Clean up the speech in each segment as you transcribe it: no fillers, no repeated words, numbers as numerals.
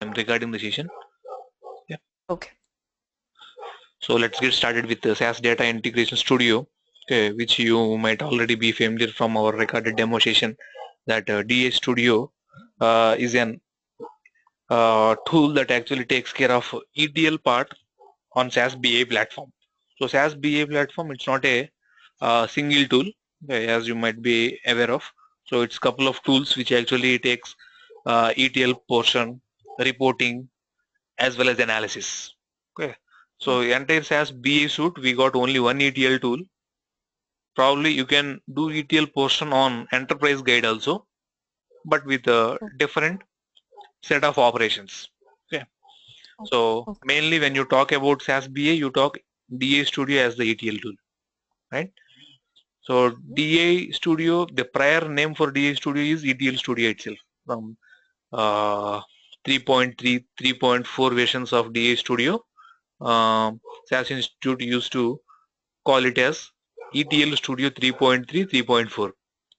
I'm recording the session. Yeah. Okay. So let's get started with the SAS Data Integration Studio, okay, which you might already be familiar from our recorded demo session. That DA Studio is an tool that actually takes care of ETL part on SAS BI platform. So SAS BI platform, it's not a single tool, okay, as you might be aware of. So it's couple of tools which actually takes ETL portion, reporting, as well as analysis. Okay. So entire SAS BA suite, we got only one ETL tool. Probably you can do ETL portion on enterprise guide also, but with a different set of operations. Okay. So mainly when you talk about SAS BA, you talk DA Studio as the ETL tool, right? So DA Studio, the prior name for DA Studio is ETL Studio itself. From 3.3, 3.4 versions of DA Studio, SAS Institute used to call it as ETL Studio 3.3, 3.4.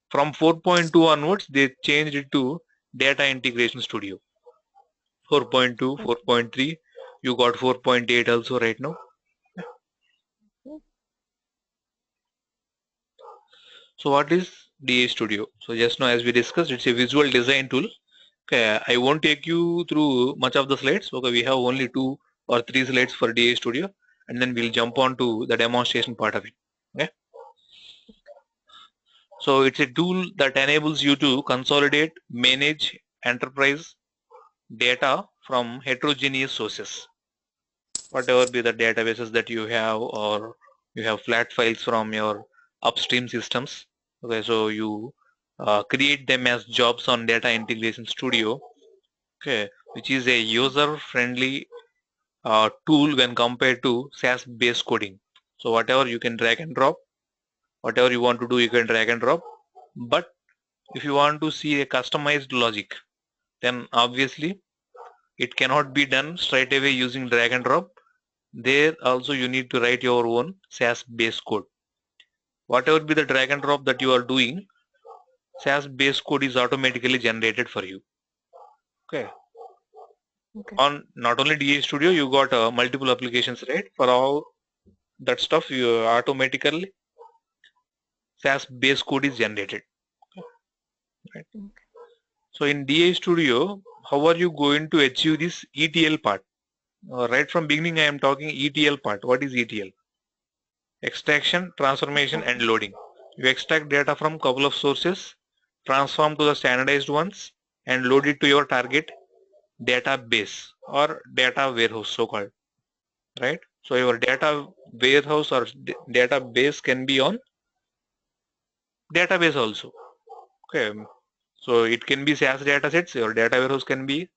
From 4.2 onwards, they changed it to Data Integration Studio. 4.2, 4.3, you got 4.8 also right now. So what is DA Studio? So just now as we discussed, it's a visual design tool. Okay, I won't take you through much of the slides. Okay, we have only 2 or 3 slides for DA Studio, and then we'll jump on to the demonstration part of it. Okay. So it's a tool that enables you to consolidate, manage enterprise data from heterogeneous sources. Whatever be the databases that you have, or you have flat files from your upstream systems. Okay, so you create them as jobs on Data Integration Studio. Okay, which is a user-friendly tool when compared to SAS-based coding. So whatever you can drag and drop, whatever you want to do, you can drag and drop. But if you want to see a customized logic, then obviously it cannot be done straight away using drag and drop. There also you need to write your own SAS base code. Whatever be the drag and drop that you are doing, SAS base code is automatically generated for you. Okay. On not only DA Studio, you got multiple applications, right? For all that stuff, you automatically SAS base code is generated. Right. So in DA Studio, how are you going to achieve this ETL part? Right from beginning, I am talking ETL part. What is ETL? Extraction, transformation, and loading. You extract data from couple of sources, transform to the standardized ones, and load it to your target database or data warehouse, so-called. Right? So your data warehouse or database can be on database also. Okay. So it can be SAS datasets. Your data warehouse can be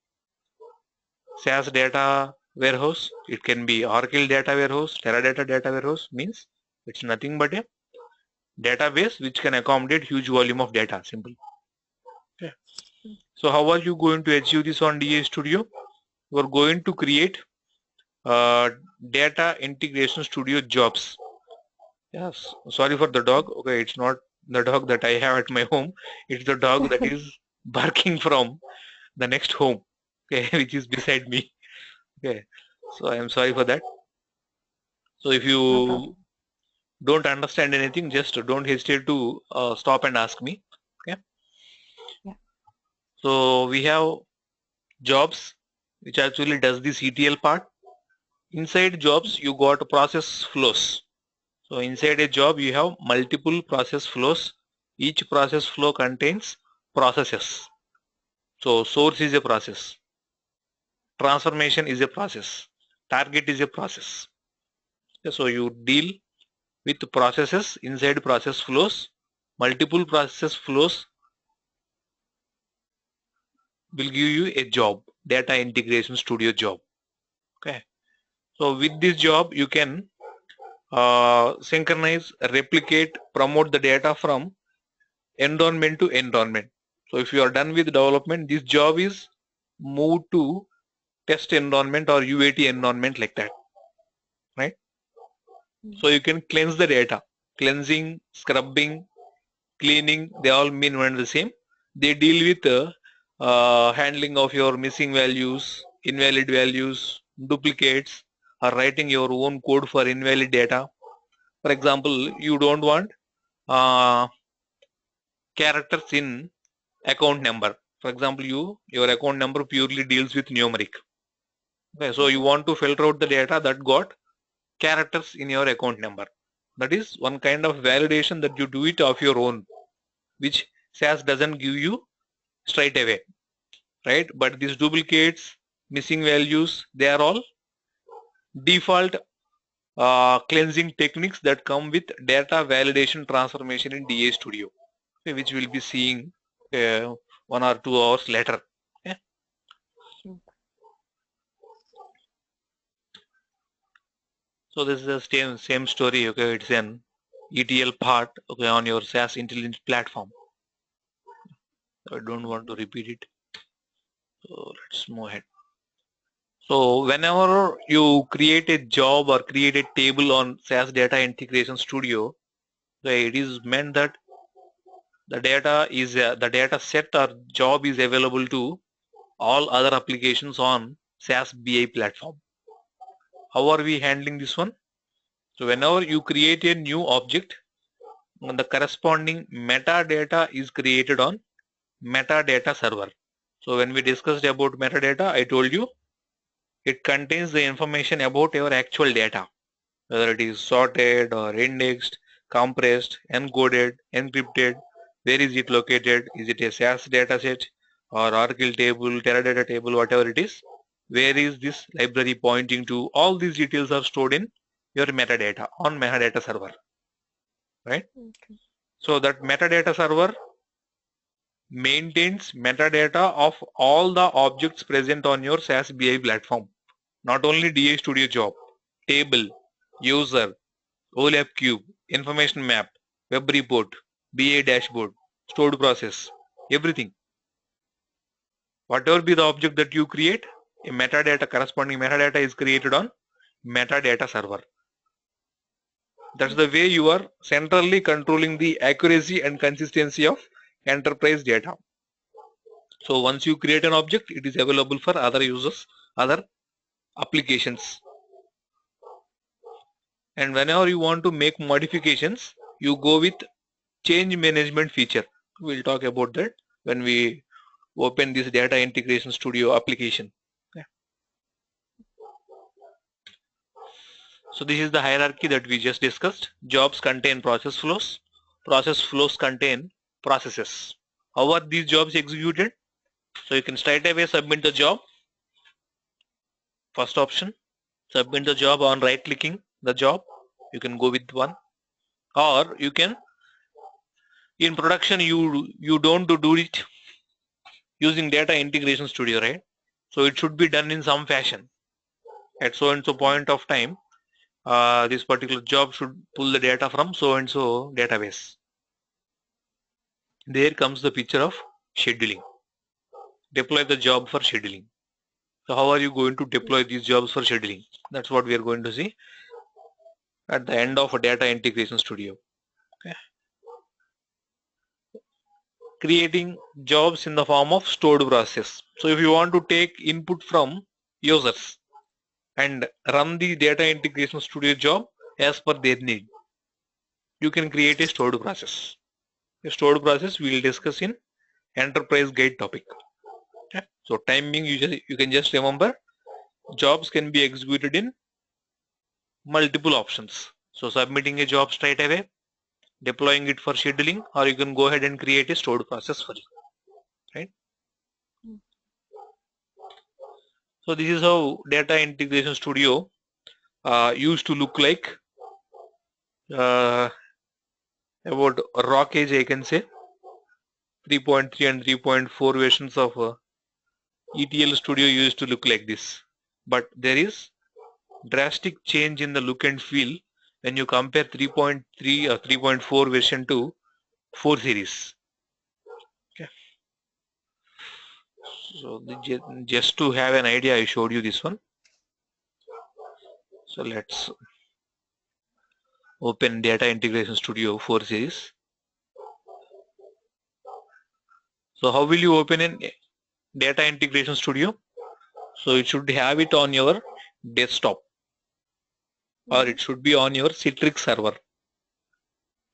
SAS data warehouse. It can be Oracle data warehouse, Teradata data warehouse. Means it's nothing but a database which can accommodate huge volume of data. Simple. Okay. So how are you going to achieve this on DA Studio? You are going to create Data Integration Studio jobs. Yes. Sorry for the dog. Okay, it's not the dog that I have at my home. It's the dog that is barking from the next home. Okay, which is beside me. Okay. So I am sorry for that. So if you don't understand anything, just don't hesitate to stop and ask me. Okay. Yeah. So we have jobs which actually does this ETL part. Inside jobs, you got process flows. So inside a job, you have multiple process flows. Each process flow contains processes. So source is a process. Transformation is a process. Target is a process. So you deal with processes inside process flows. Multiple process flows will give you a job, Data Integration Studio job. Okay. So with this job, you can synchronize, replicate, promote the data from environment to environment. So if you are done with development, this job is moved to test environment or UAT environment, like that, right? So you can cleanse the data. Cleansing, scrubbing, cleaning, they all mean one and the same. They deal with handling of your missing values, invalid values, duplicates, or writing your own code for invalid data. For example, you don't want uh, characters in account number. For example, your account number purely deals with numeric. Okay, so you want to filter out the data that got characters in your account number. That is one kind of validation that you do it of your own, which SAS doesn't give you straight away, right? But these duplicates, missing values, they are all default cleansing techniques that come with data validation transformation in DA Studio, okay, which we'll be seeing 1 or 2 hours later. Okay? So this is the same story. Okay, it's an ETL part, okay, on your SAS Intelligence platform. I don't want to repeat it. So let's move ahead. So whenever you create a job or create a table on SAS Data Integration Studio, okay, it is meant that the data set or job is available to all other applications on SAS BI platform. How are we handling this one? So whenever you create a new object, the corresponding metadata is created on metadata server. So when we discussed about metadata, I told you it contains the information about your actual data, whether it is sorted or indexed, compressed, encoded, encrypted, where is it located, is it a SAS dataset or Oracle table, Teradata table, whatever it is, where is this library pointing to, all these details are stored in your metadata on metadata server, right? Okay. So that metadata server maintains metadata of all the objects present on your SAS BI platform, not only DA Studio job, table, user, OLAP cube, information map, web report, BA dashboard, stored process, everything. Whatever be the object that you create, a metadata, corresponding metadata is created on metadata server. That's the way you are centrally controlling the accuracy and consistency of enterprise data. So once you create an object, it is available for other users, other applications. And whenever you want to make modifications, you go with change management feature. We'll talk about that when we open this Data Integration Studio application. Yeah. So this is the hierarchy that we just discussed. Jobs contain process flows. Process flows contain processes. How are these jobs executed? So you can straight away submit the job. First option, submit the job on right clicking the job. You can go with one, or you can, in production, you don't do it using Data Integration Studio, right? So it should be done in some fashion. At so and so point of time, this particular job should pull the data from so and so database. There comes the picture of scheduling. Deploy the job for scheduling. So how are you going to deploy these jobs for scheduling? That's what we are going to see at the end of a Data Integration Studio. Okay. Creating jobs in the form of stored process. So if you want to take input from users and run the Data Integration Studio job as per their need, you can create a stored process. A stored process we will discuss in enterprise guide topic. Okay. So timing, you can just remember, jobs can be executed in multiple options. So submitting a job straight away, deploying it for scheduling, or you can go ahead and create a stored process for you, right? So this is how Data Integration Studio used to look like. About rock age, I can say 3.3 and 3.4 versions of ETL Studio used to look like this, but there is drastic change in the look and feel when you compare 3.3 or 3.4 version to 4 series. Okay. So just to have an idea, I showed you this one. So let's open Data Integration Studio 4 series. So how will you open in Data Integration Studio? So it should have it on your desktop, or it should be on your Citrix server,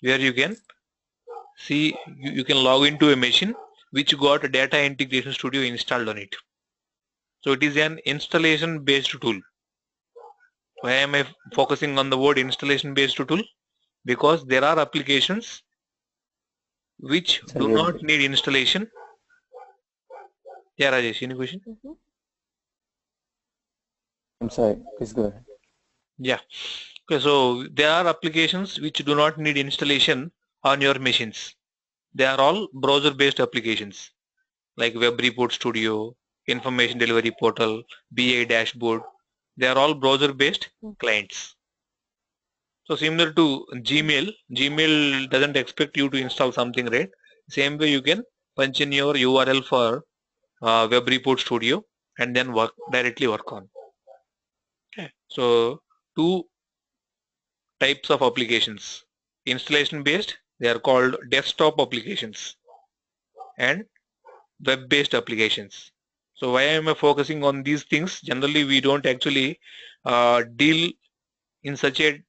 where you can see you can log into a machine which got Data Integration Studio installed on it. So it is an installation based tool. Why am I focusing on the word installation based tool? Because there are applications which do not need installation. Yeah, Rajesh, any question? I'm sorry, please go ahead. Yeah. Okay, so there are applications which do not need installation on your machines. They are all browser based applications like Web Report Studio, Information Delivery Portal, BI Dashboard. They are all browser based clients. So similar to Gmail, Gmail doesn't expect you to install something, right? Same way you can punch in your URL for Web Report Studio and then directly work on. Okay. So two types of applications: installation based, they are called desktop applications, and web based applications. So why am I focusing on these things? Generally we don't actually deal in such a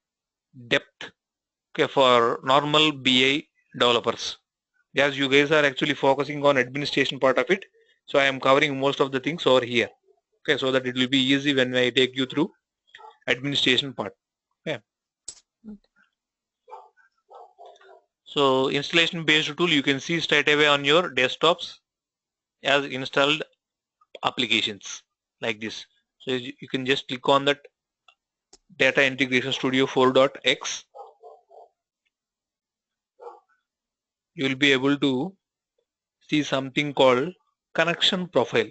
depth, okay, for normal BI developers. As you guys are actually focusing on administration part of it, so I am covering most of the things over here, okay, so that it will be easy when I take you through administration part. Okay. So installation based tool, you can see straight away on your desktops as installed applications like this. So you can just click on that Data Integration Studio 4.x. You will be able to see something called connection profile.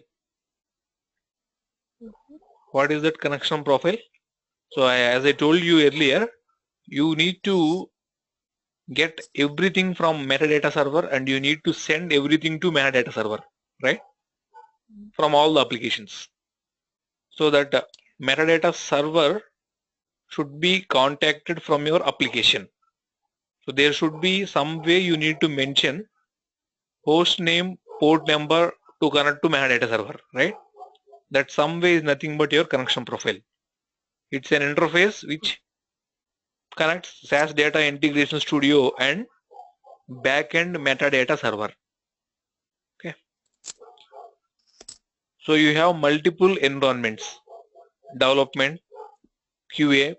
What is that connection profile? So as I told you earlier, you need to get everything from metadata server and you need to send everything to metadata server, right? From all the applications. So that metadata server should be contacted from your application. So there should be some way you need to mention host name, port number to connect to metadata server, right? That some way is nothing but your connection profile. It's an interface which connects SAS Data Integration Studio and backend metadata server. Okay. So you have multiple environments: development, QA,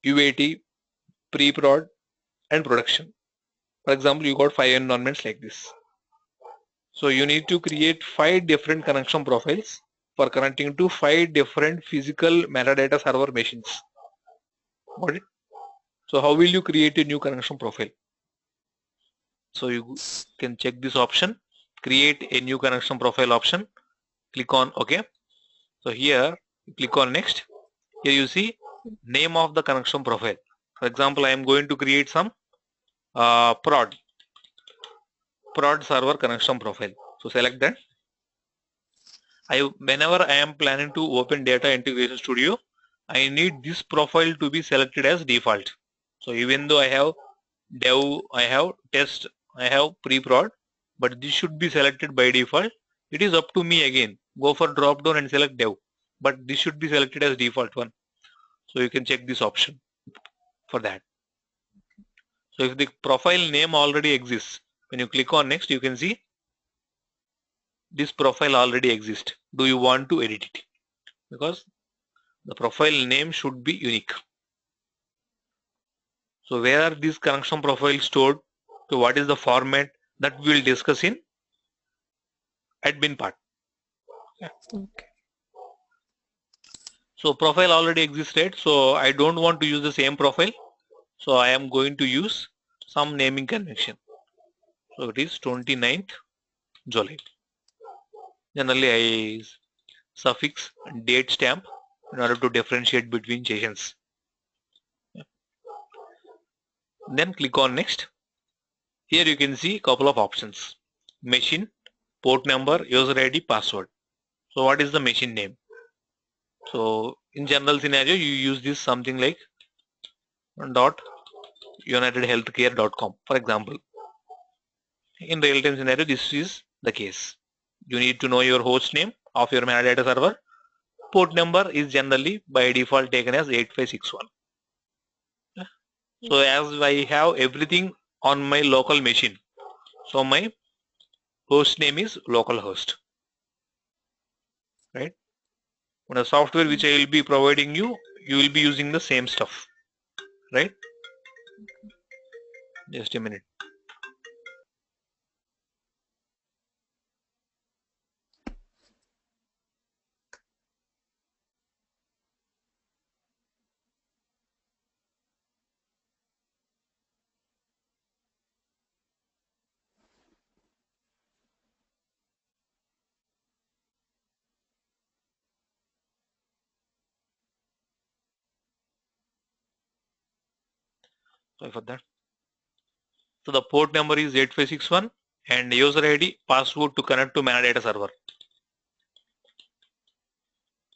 UAT, pre-prod, and production. For example, you got 5 environments like this. So you need to create 5 different connection profiles for connecting to 5 different physical metadata server machines. Got it? So how will you create a new connection profile? So you can check this option, create a new connection profile option, click on OK. So here you click on next. Here you see name of the connection profile. For example, I am going to create some prod server connection profile. So select that. Whenever I am planning to open Data Integration Studio, I need this profile to be selected as default. So even though I have dev, I have test, I have pre-prod, but this should be selected by default. It is up to me again. Go for drop down and select dev, but this should be selected as default one. So you can check this option for that. So if the profile name already exists, when you click on next, you can see this profile already exists. Do you want to edit it? Because the profile name should be unique. So where are these connection profiles stored? So what is the format? That we will discuss in admin part. Okay. So profile already exists, right? So I don't want to use the same profile. So I am going to use some naming convention. So it is 29th July. Generally I suffix date stamp in order to differentiate between sessions. Then click on next. Here you can see a couple of options: machine, port number, user ID, password. So what is the machine name? So in general scenario, you use this something like .unitedhealthcare.com, for example. In real-time scenario, this is the case. You need to know your host name of your metadata server port number is generally by default taken as 8561. So as I have everything on my local machine, so my host name is localhost, right? When the software which I will be providing you, you will be using the same stuff, right? Just a minute. Sorry for that. So the port number is 8561 and user ID password to connect to Manadata server.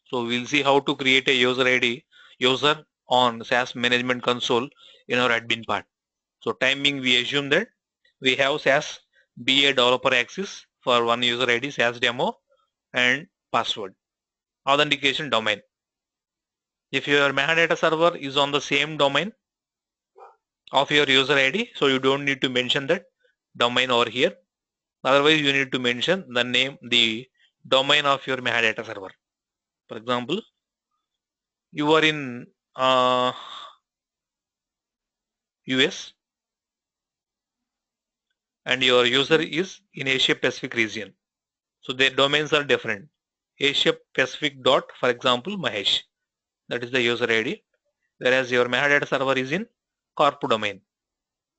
So we'll see how to create a user ID user on SAS management console in our admin part. So timing, we assume that we have SAS BI developer access for one user ID, SAS demo and password. Authentication domain. If your Manadata server is on the same domain of your user ID, so you don't need to mention that domain over here. Otherwise, you need to mention the name, the domain of your Manadata server. For example, you are in US and your user is in Asia Pacific region. So their domains are different. Asia Pacific dot, for example, Mahesh. That is the user ID. Whereas your Manadata server is in corp domain.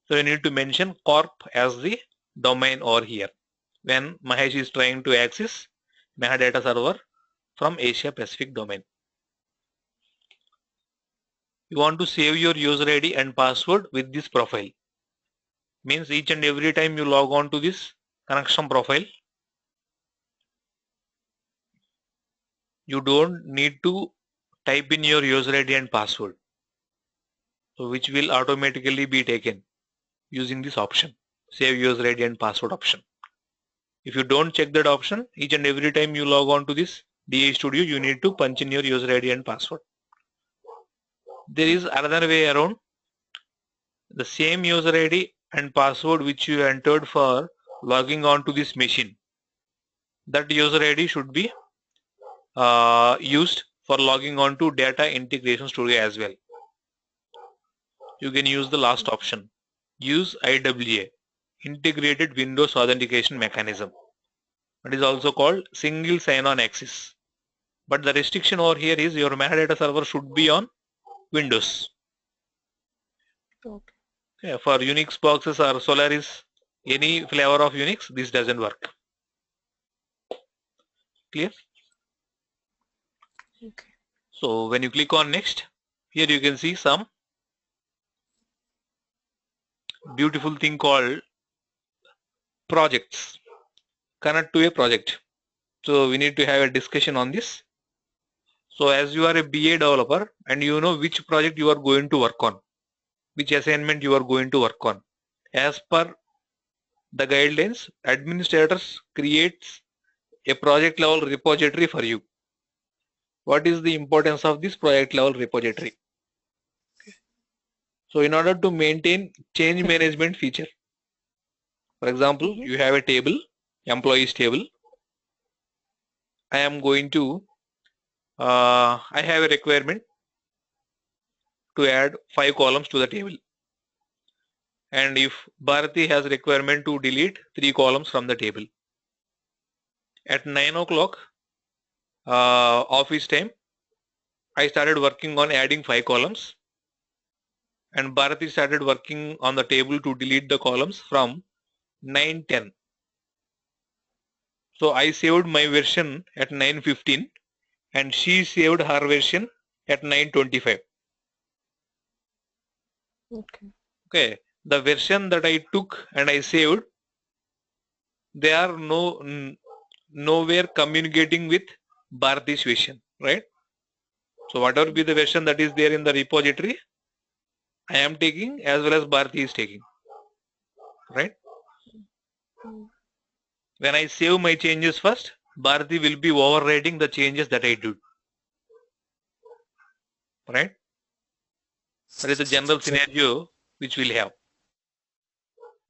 So you need to mention corp as the domain over here when Mahesh is trying to access Manadata server from Asia Pacific domain. You want to save your user ID and password with this profile. Means each and every time you log on to this connection profile, you don't need to type in your user ID and password, so which will automatically be taken using this option, save user ID and password option. If you don't check that option, each and every time you log on to this DA Studio, you need to punch in your user ID and password. There is another way around. The same user ID and password which you entered for logging on to this machine, that user ID should be used for logging on to Data Integration Studio as well. You can use the last option. Use IWA, Integrated Windows Authentication Mechanism. It is also called Single Sign-On Access. But the restriction over here is your Manadata server should be on Windows. Okay. Yeah, for Unix boxes or Solaris, any flavor of Unix, this doesn't work. Clear? Okay. So when you click on next, here you can see some beautiful thing called projects. Connect to a project. So we need to have a discussion on this. So as you are a BA developer and you know which project you are going to work on, which assignment you are going to work on. As per the guidelines, administrators creates a project level repository for you. What is the importance of this project level repository? So in order to maintain change management feature, for example, you have a table, employees table. I am going to, I have a requirement to add 5 columns to the table. And if Bharati has a requirement to delete 3 columns from the table. At 9 o'clock office time, I started working on adding 5 columns. And Bharati started working on the table to delete the columns from 9:10. So I saved my version at 9:15 and she saved her version at 9:25. Okay. Okay, the version that I took and I saved, they are nowhere communicating with Bharati's version, right? So whatever be the version that is there in the repository, I am taking as well as Bharati is taking, right? When I save my changes first, Bharati will be overriding the changes that I do. right? That is the general scenario which we'll have.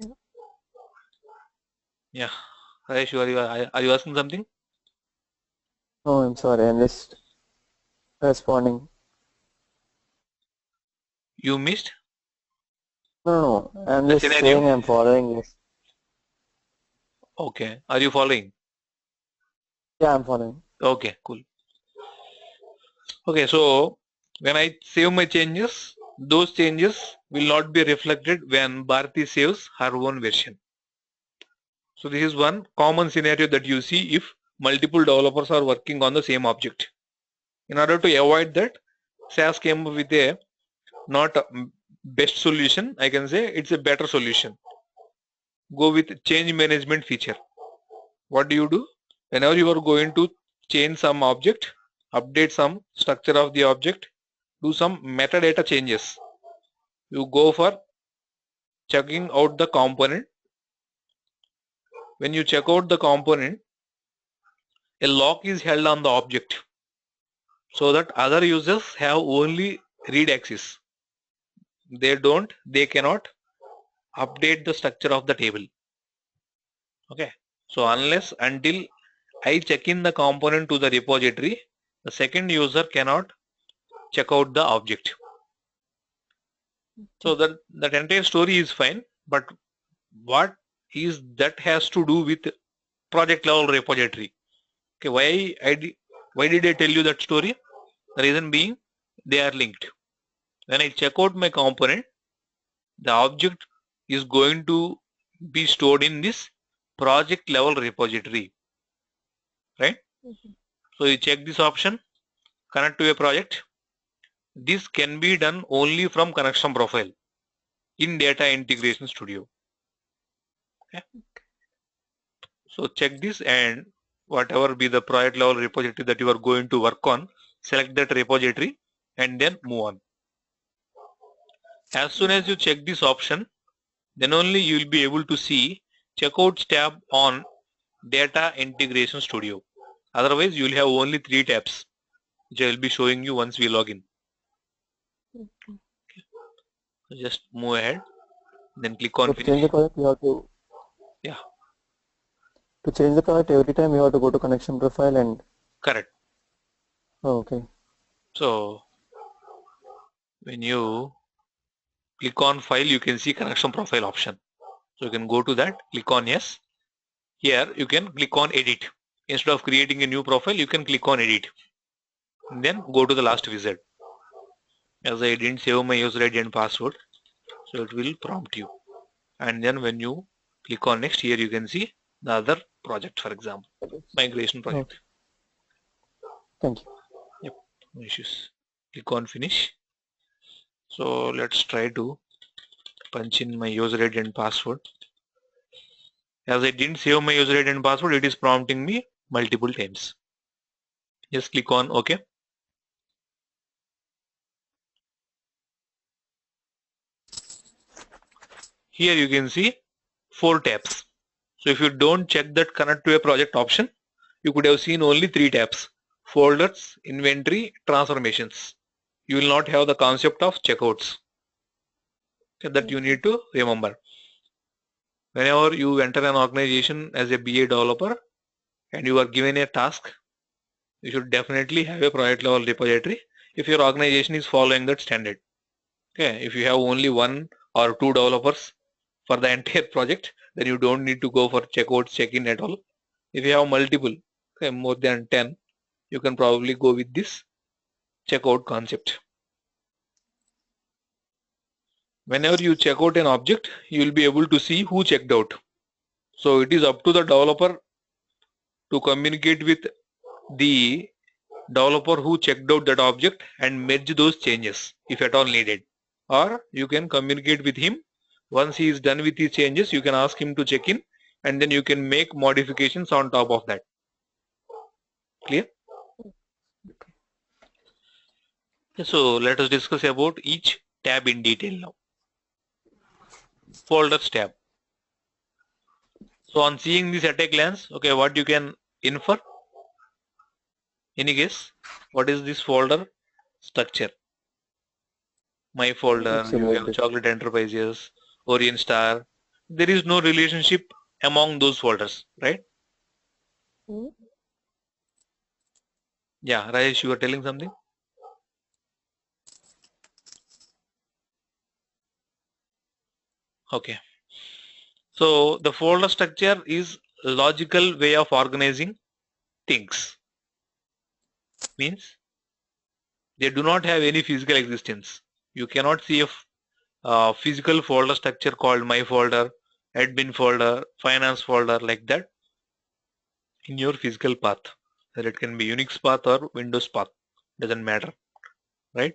Yeah. Yeah. Rajesh, are you asking something? Oh, I'm sorry, I'm just responding. You missed No, no, I'm the just scenario? saying I'm following this. Okay. Are you following? Yeah, I'm following. Okay, cool. Okay, so when I save my changes, those changes will not be reflected when Bharati saves her own version. So this is one common scenario that you see if multiple developers are working on the same object. In order to avoid that, SAS came up with a not a best solution, I can say it's a better solution. Go with change management feature. What do? Whenever you are going to change some object, update some structure of the object, do some metadata changes, you go for checking out the component. When you check out the component, a lock is held on the object so that other users have only read access. They cannot update the structure of the table. Okay. So unless until I check in the component to the repository, the second user cannot check out the object. So that entire story is fine, but what is that has to do with project level repository? Okay, why did I tell you that story? The reason being they are linked. When I check out my component, the object is going to be stored in this project level repository, right? So you check this option, connect to a project. This can be done only from connection profile in Data Integration Studio. Okay. So check this, and whatever be the project level repository that you are going to work on, select that repository and then move on. As soon as you check this option, then only you will be able to see checkouts tab on Data Integration Studio. Otherwise, you will have only 3 tabs, which I will be showing you once we log in. Okay. So just move ahead, then click on So to change finish. the project, you have to. Yeah. To change the project, every time you have to go to connection profile and. Correct. Oh, okay. So when you click on file, you can see connection profile option. So you can go to that, click on yes. Here you can click on edit. Instead of creating a new profile, you can click on edit. And then go to the last wizard. As I didn't save my user ID and password, so it will prompt you. And then when you click on next, here you can see the other project, for example, migration project. Okay. Thank you. Yep, no issues. Click on finish. So let's try to punch in my user ID and password. As I didn't save my user ID and password, it is prompting me multiple times. Just click on OK. Here you can see 4 tabs. So if you don't check that connect to a project option, you could have seen only 3 tabs: folders, inventory, transformations. You will not have the concept of checkouts. Okay, that you need to remember. Whenever you enter an organization as a BA developer and you are given a task, you should definitely have a project level repository if your organization is following that standard. Okay, if you have only 1 or 2 developers for the entire project, then you don't need to go for checkouts, check-in at all. If you have multiple, okay, more than 10, you can probably go with this checkout concept. Whenever you check out an object, you will be able to see who checked out. So it is up to the developer to communicate with the developer who checked out that object and merge those changes if at all needed. Or you can communicate with him. Once he is done with his changes, you can ask him to check in and then you can make modifications on top of that. Clear? So let us discuss about each tab in detail now. Folders tab. So on seeing this at a glance, okay, what you can infer? Any guess? What is this folder structure? My folder, you Similar have data. Chocolate Enterprises, Orient Star. There is no relationship among those folders, right? Hmm? Yeah, Rajesh, you were telling something? Okay. So the folder structure is logical way of organizing things. Means they do not have any physical existence. You cannot see a physical folder structure called my folder, admin folder, finance folder like that in your physical path. Whether it can be Unix path or Windows path, doesn't matter, right?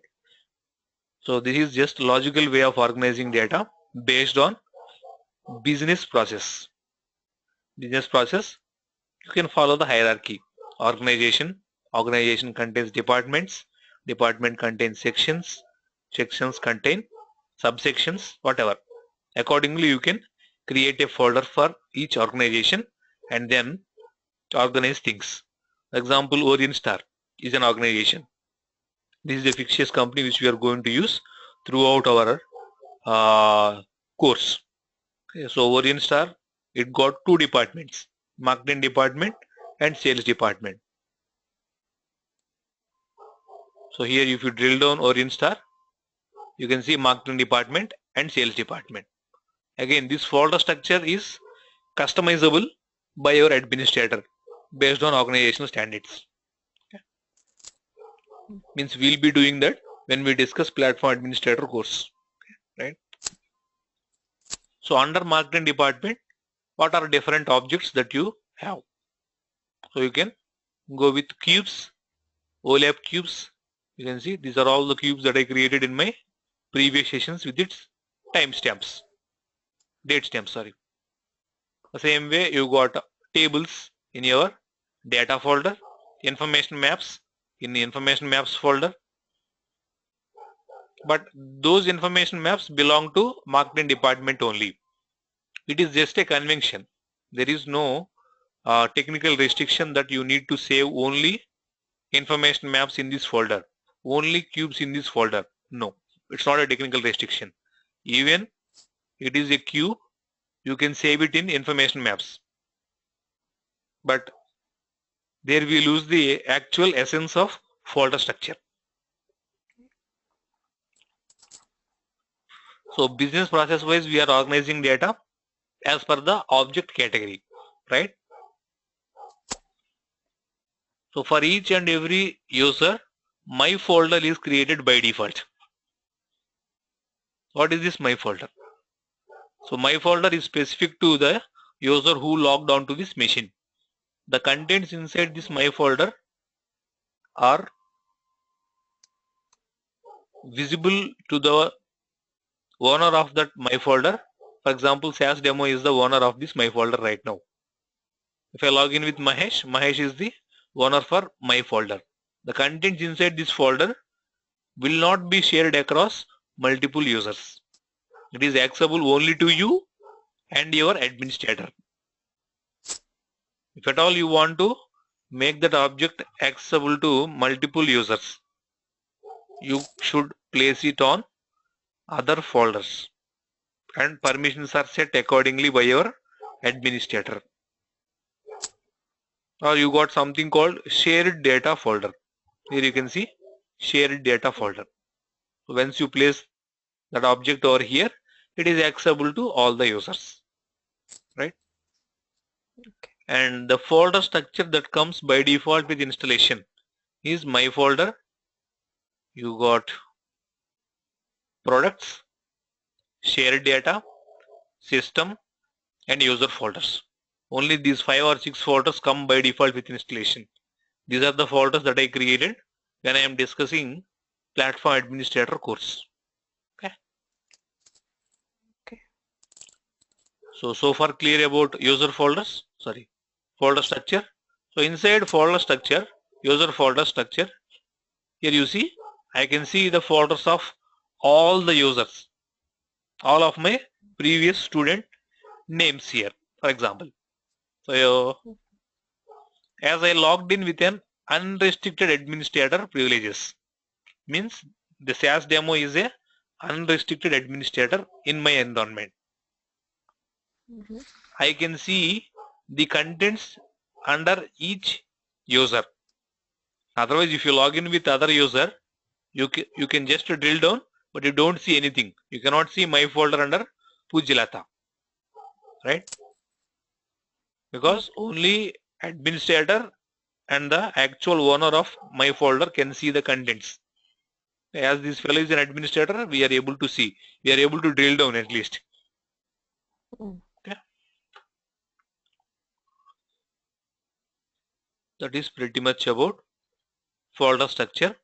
So this is just logical way of organizing data based on business process. Business process, you can follow the hierarchy. Organization contains departments, department contains sections, sections contain subsections, whatever. Accordingly, you can create a folder for each organization and then organize things. Example, Orient Star is an organization. This is a fictitious company which we are going to use throughout our course. Okay, so Orient Star, it got two departments, marketing department and sales department. So here if you drill down Orient Star, you can see marketing department and sales department. Again, this folder structure is customizable by your administrator based on organizational standards. Okay. Means we'll be doing that when we discuss platform administrator course, right? So under marketing department, what are different objects that you have? So you can go with cubes, OLAP cubes. You can see these are all the cubes that I created in my previous sessions with its timestamps, date stamps, sorry. The same way you got tables in your data folder, information maps in the information maps folder. But those information maps belong to marketing department only. It is just a convention. There is no technical restriction that you need to save only information maps in this folder, only cubes in this folder. No, it's not a technical restriction. Even it is a cube, you can save it in information maps. But there we lose the actual essence of folder structure. So business process wise, we are organizing data as per the object category, right? So for each and every user, my folder is created by default. What is this my folder? So my folder is specific to the user who logged on to this machine. The contents inside this my folder are visible to the owner of that my folder. For example, SAS demo is the owner of this my folder right now. If I log in with Mahesh, Mahesh is the owner for my folder. The contents inside this folder will not be shared across multiple users. It is accessible only to you and your administrator. If at all you want to make that object accessible to multiple users, you should place it on other folders and permissions are set accordingly by your administrator. Or you got something called shared data folder. Here you can see shared data folder. So once you place that object over here, it is accessible to all the users, right? Okay. And the folder structure that comes by default with installation is my folder. You got products, shared data, system, and user folders. Only these 5 or 6 folders come by default with installation. These are the folders that I created when I am discussing platform administrator course. Okay. Okay. So far clear about user folders, sorry, folder structure. So inside folder structure, user folder structure, here you see, I can see the folders of all the users, all of my previous student names here, for example. So as I logged in with an unrestricted administrator privileges, means the SAS demo is a unrestricted administrator in my environment. I can see the contents under each user. Otherwise, if you log in with other user, you can just drill down, but you don't see anything. You cannot see my folder under Pujilata, right? Because only administrator and the actual owner of my folder can see the contents. As this fellow is an administrator, we are able to see. We are able to drill down at least. Okay. That is pretty much about folder structure.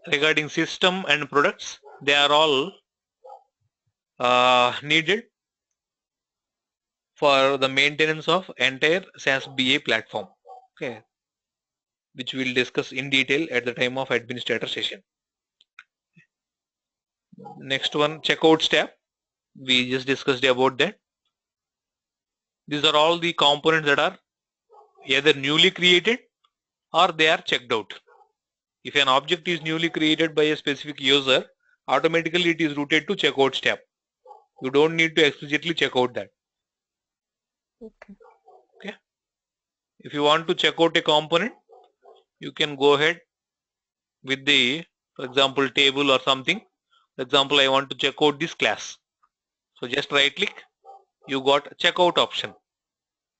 Regarding system and products, they are all needed for the maintenance of entire SAS BI platform. Okay, which we will discuss in detail at the time of administrator session. Next one, checkouts tab. We just discussed about that. These are all the components that are either newly created or they are checked out. If an object is newly created by a specific user, automatically it is routed to checkouts tab. You don't need to explicitly check out that. Okay. If you want to check out a component, you can go ahead with the, for example, table or something. For example, I want to check out this class. So just right click, you got checkout option.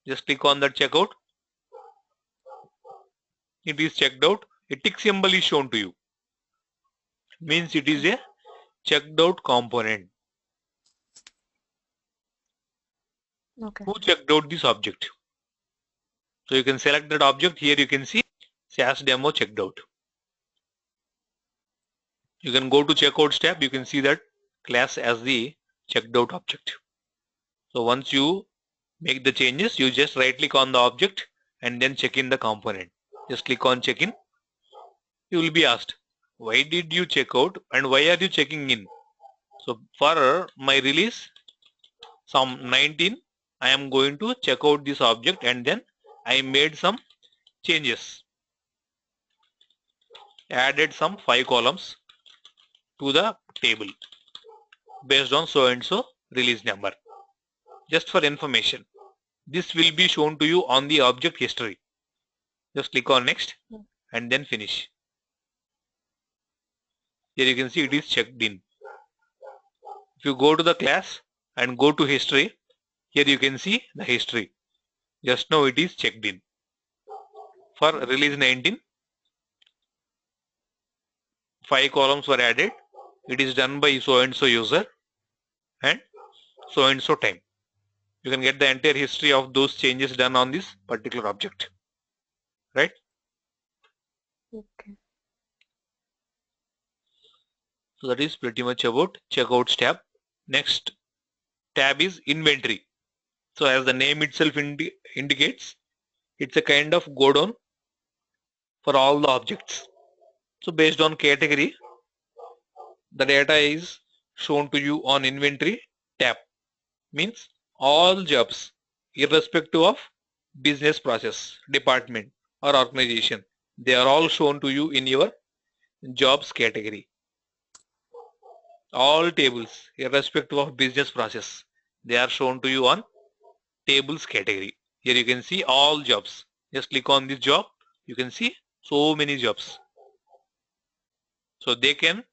Just click on that checkout. It is checked out. A tick symbol is shown to you. Means it is a checked out component. Okay. Who checked out this object? So you can select that object. Here you can see SAS demo checked out. You can go to checkouts tab. You can see that class as the checked out object. So once you make the changes, you just right click on the object and then check in the component. Just click on check in. You will be asked, why did you check out and why are you checking in? So for my release some 19, I am going to check out this object and then I made some changes. Added some 5 columns to the table based on so and so release number. Just for information, this will be shown to you on the object history. Just click on next and then finish. Here you can see it is checked in. If you go to the class and go to history, here you can see the history. Just now it is checked in. For release 19, 5 columns were added. It is done by so and so user and so time. You can get the entire history of those changes done on this particular object, right? Okay. So that is pretty much about checkouts tab. Next tab is inventory. So as the name itself indicates, it's a kind of go down for all the objects. So based on category, the data is shown to you on inventory tab. Means all jobs, irrespective of business process, department or organization, they are all shown to you in your jobs category. All tables, irrespective of business process, they are shown to you on tables category. Here you can see all jobs. Just click on this job. You can see so many jobs. So they can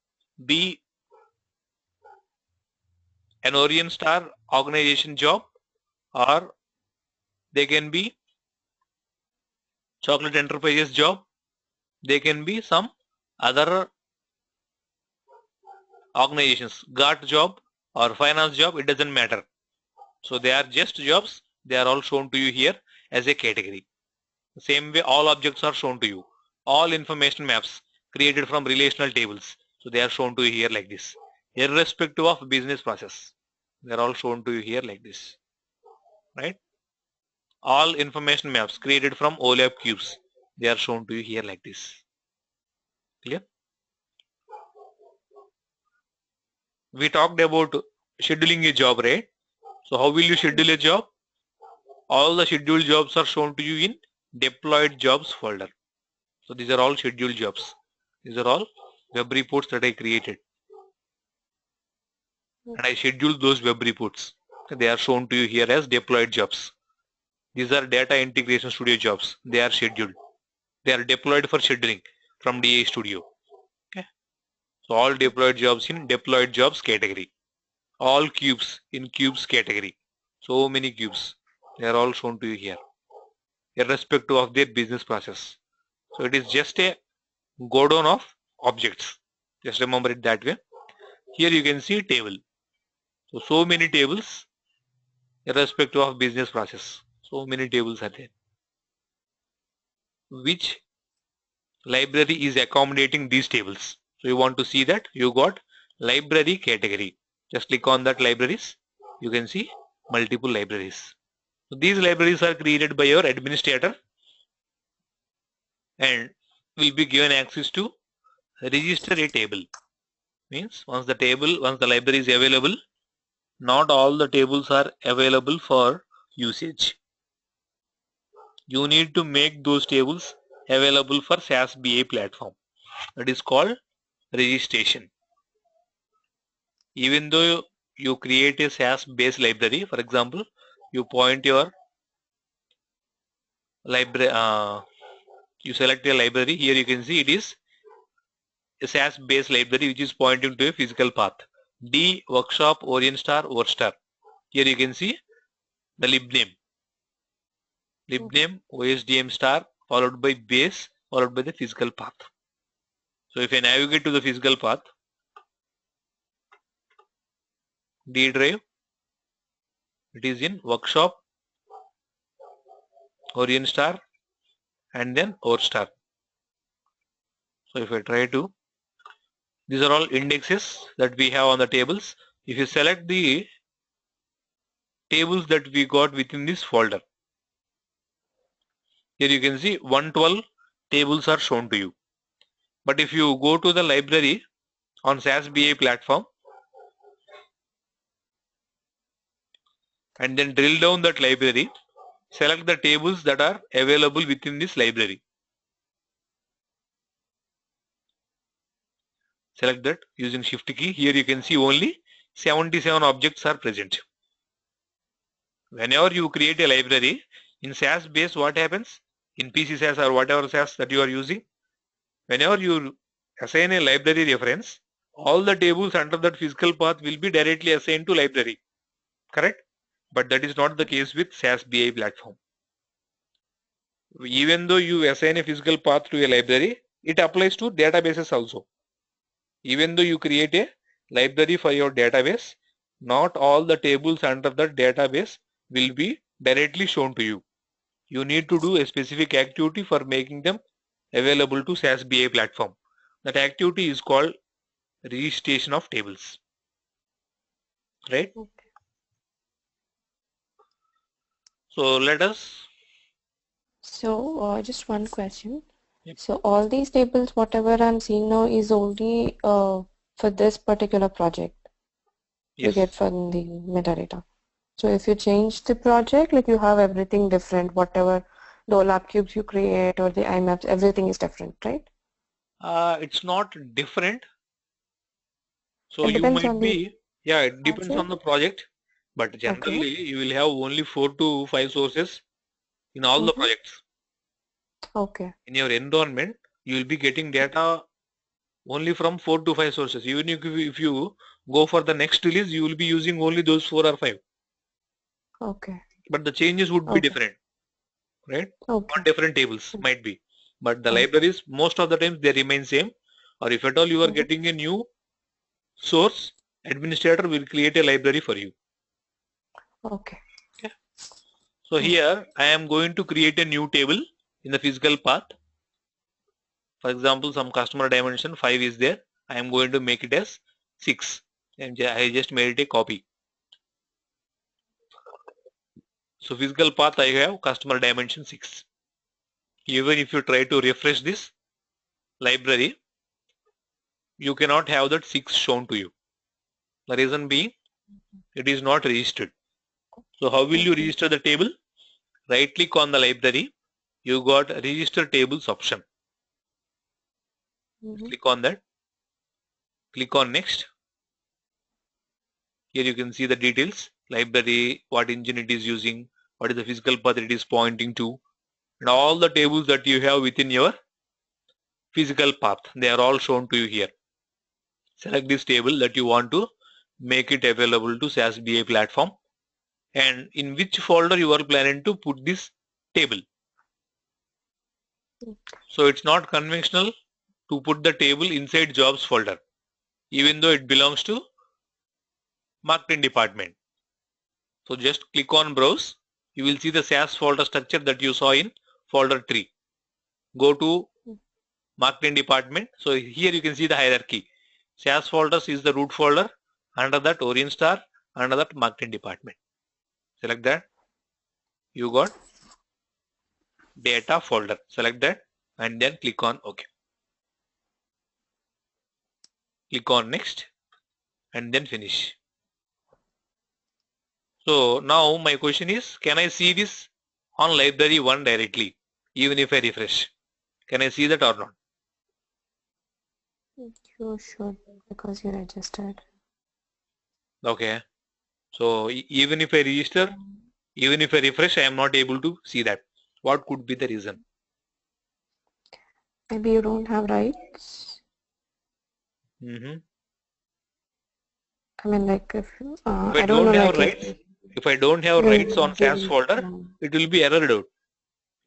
be an Orient Star organization job, or they can be Chocolate Enterprises job. They can be some other organizations, GART job or finance job, it doesn't matter. So they are just jobs. They are all shown to you here as a category. The same way all objects are shown to you. All information maps created from relational tables. So they are shown to you here like this. Irrespective of business process, they are all shown to you here like this, right? All information maps created from OLAP cubes, they are shown to you here like this. Clear? We talked about scheduling a job, right? So how will you schedule a job? All the scheduled jobs are shown to you in deployed jobs folder. So these are all scheduled jobs. These are all web reports that I created. And I scheduled those web reports. They are shown to you here as deployed jobs. These are Data Integration Studio jobs. They are scheduled. They are deployed for scheduling from DA Studio. Okay. So all deployed jobs in deployed jobs category. All cubes in cubes category. So many cubes. They are all shown to you here, irrespective of their business process. So it is just a go down of objects. Just remember it that way. Here you can see table. So many tables irrespective of business process. So many tables are there. Which library is accommodating these tables? So you want to see that, you got library category. Just click on that libraries. You can see multiple libraries. So these libraries are created by your administrator and will be given access to register a table. Means once the library is available, not all the tables are available for usage. You need to make those tables available for SAS BI platform. That is called registration. Even though you create a SAS based library, for example, you point your library, you select a library. Here you can see it is a SAS based library which is pointing to a physical path. D workshop orient star or star. Here you can see the lib name. Lib name OSDM star followed by base followed by the physical path. So if I navigate to the physical path, D drive, it is in workshop orient star and then or star. So if I try to, these are all indexes that we have on the tables. If you select the tables that we got within this folder, here you can see 112 tables are shown to you. But if you go to the library on SAS BI platform and then drill down that library, select the tables that are available within this library. Select that using shift key. Here you can see only 77 objects are present. Whenever you create a library in SAS base, what happens? In PC SAS or whatever SAS that you are using, whenever you assign a library reference, all the tables under that physical path will be directly assigned to library. Correct? But that is not the case with SAS BI platform. Even though you assign a physical path to a library, it applies to databases also. Even though you create a library for your database, not all the tables under that database will be directly shown to you. You need to do a specific activity for making them available to SAS BI platform. That activity is called registration of tables. Right? Okay. So let us. So just one question. Yep. So all these tables, whatever I'm seeing now, is only for this particular project we Yes. get from the metadata. So if you change the project, like you have everything different, whatever the OLAP cubes you create or the IMAPs, everything is different, right? It's not different. So It you depends might on the be, yeah, it depends on the project, but generally you will have only 4 to 5 sources in all the projects. Okay. In your environment, you will be getting data only from 4 to 5 sources. Even if you go for the next release, you will be using only those 4 or 5. Okay. But the changes would be Okay. different, right? Okay. On different tables might be. But the Okay. libraries, most of the times they remain same. Or if at all you are getting a new source, administrator will create a library for you. Okay. So here I am going to create a new table in the physical path. For example, some customer dimension 5 is there. I am going to make it as 6 and I just made it a copy. So physical path I have customer dimension 6. Even if you try to refresh this library, you cannot have that 6 shown to you. The reason being it is not registered. So how will you register the table? Right click on the library. You got register tables option. Click on that. click on next. Here you can see the details, library, what engine it is using, what is the physical path it is pointing to, and all the tables that you have within your physical path, they are all shown to you here. Select this table that you want to make it available to SAS BI platform, and in which folder you are planning to put this table. So it's not conventional to put the table inside jobs folder, even though it belongs to marketing department. So just click on browse. You will see the SAS folder structure that you saw in folder 3. Go to marketing department. So here you can see the hierarchy. SAS folders is the root folder. Under that Orient Star. Under that marketing department. Select that. You got data folder. Select that and then click on OK. Click on next and then finish. So now my question is, can I see this on library 1 directly, even if I refresh? Can I see that or not? You should, because you registered. Okay. So even if I register, even if I refresh, I am not able to see that. What could be the reason? Maybe you don't have rights. I mean, like if I I don't know, don't have like rights, if I don't have rights on SAS folder, it will be errored out.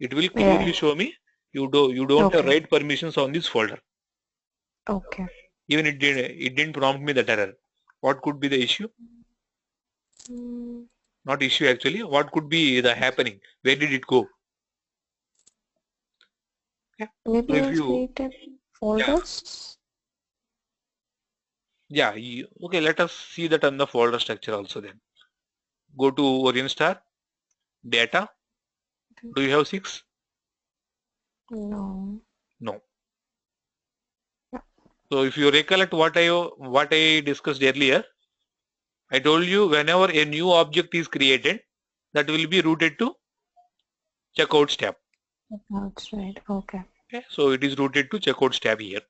It will clearly show me you don't have right permissions on this folder. Okay. Even it didn't prompt me that error. What could be the issue? Not issue actually. What could be the happening? Where did it go? Okay. Maybe So if you created folders. Yeah. Okay. Let us see that on the folder structure also then. Go to Orient Star, data. Do you have 6? No. No. Yeah. So if you recollect what I discussed earlier, I told you whenever a new object is created, that will be routed to checkouts tab. That's right. Okay. Okay. So it is routed to checkouts tab here.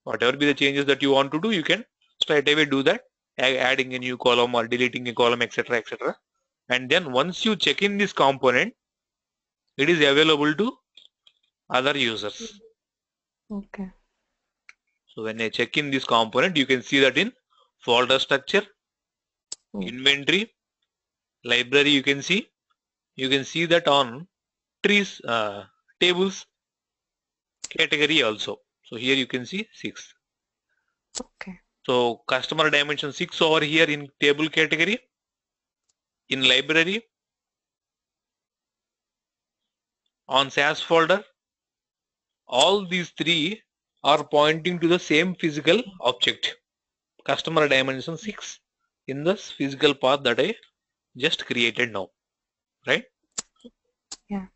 Whatever be the changes that you want to do, you can straight away do that, adding a new column or deleting a column, etc., etc. And then once you check in this component, it is available to other users. Okay. So when I check in this component, you can see that in folder structure, inventory, library, you can see that on trees, tables, category also. So here you can see 6. Okay. So customer dimension 6 over here in table category, in library, on SAS folder. All these 3 are pointing to the same physical object, customer dimension 6, in this physical path that I just created now, right? Yeah.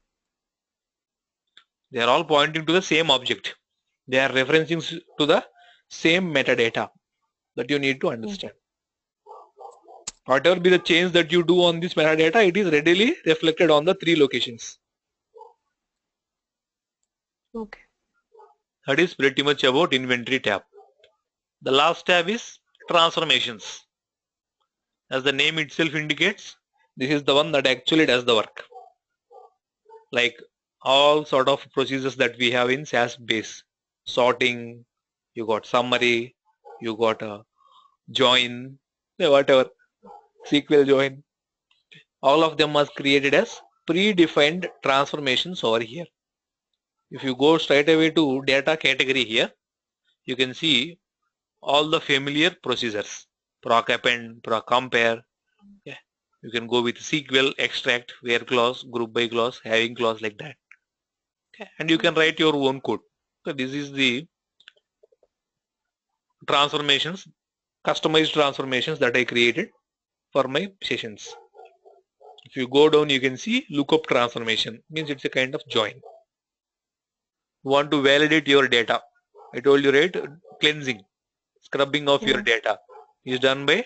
They are all pointing to the same object. They are referencing to the same metadata that you need to understand. Whatever be the change that you do on this metadata, it is readily reflected on the 3 locations. Okay. That is pretty much about inventory tab. The last tab is transformations. As the name itself indicates, this is the one that actually does the work. Like all sort of procedures that we have in SAS base. Sorting, you got summary, you got a join, whatever, SQL join. All of them are created as predefined transformations over here. If you go straight away to data category here, you can see all the familiar procedures. Proc append, proc compare. Yeah. You can go with SQL, extract, where clause, group by clause, having clause, like that. Okay. And you can write your own code. So this is the transformations, customized transformations that I created for my sessions. If you go down, you can see lookup transformation, means it's a kind of join. You want to validate your data. I told you, right? Cleansing, scrubbing of your data is done by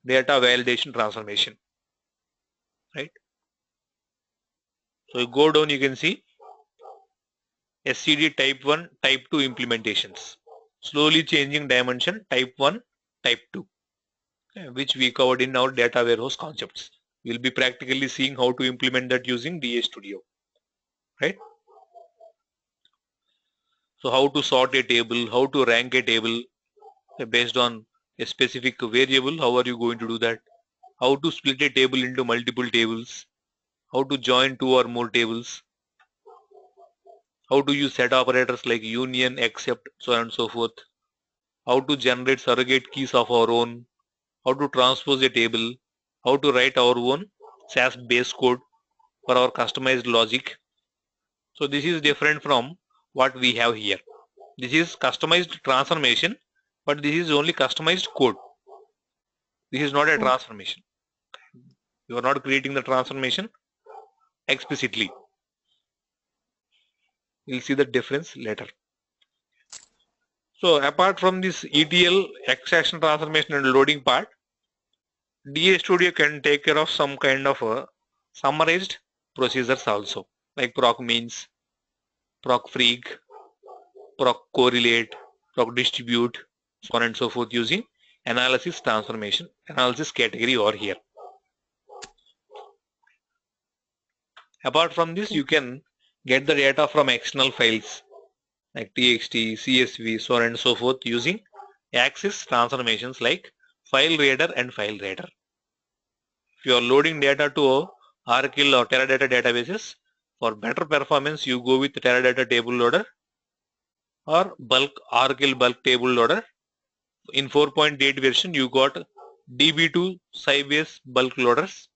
data validation transformation, right? So you go down, you can see SCD type 1, type 2 implementations. slowly changing dimension type 1, type 2, which we covered in our data warehouse concepts. We'll be practically seeing how to implement that using DA Studio, right? So how to sort a table, how to rank a table based on a specific variable, how are you going to do that? How to split a table into multiple tables, how to join two or more tables, how to use set operators like union, except, so on and so forth, how to generate surrogate keys of our own, how to transpose a table, how to write our own SAS base code for our customized logic. So this is different from what we have here. This is customized transformation, but this is only customized code. This is not a transformation. You are not creating the transformation explicitly. We'll see the difference later. So apart from this ETL, extraction, transformation and loading part, DA Studio can take care of some kind of summarized procedures also, like proc means, proc freq, proc correlate, proc distribute, so on and so forth, using analysis transformation, analysis category over here. Apart from this, you can get the data from external files like txt, csv, so on and so forth, using axis transformations like file reader and file reader. If you are loading data to Oracle or Teradata databases, for better performance you go with Teradata table loader or Oracle bulk table loader. In 4.8 version you got DB2 Sybase bulk loaders.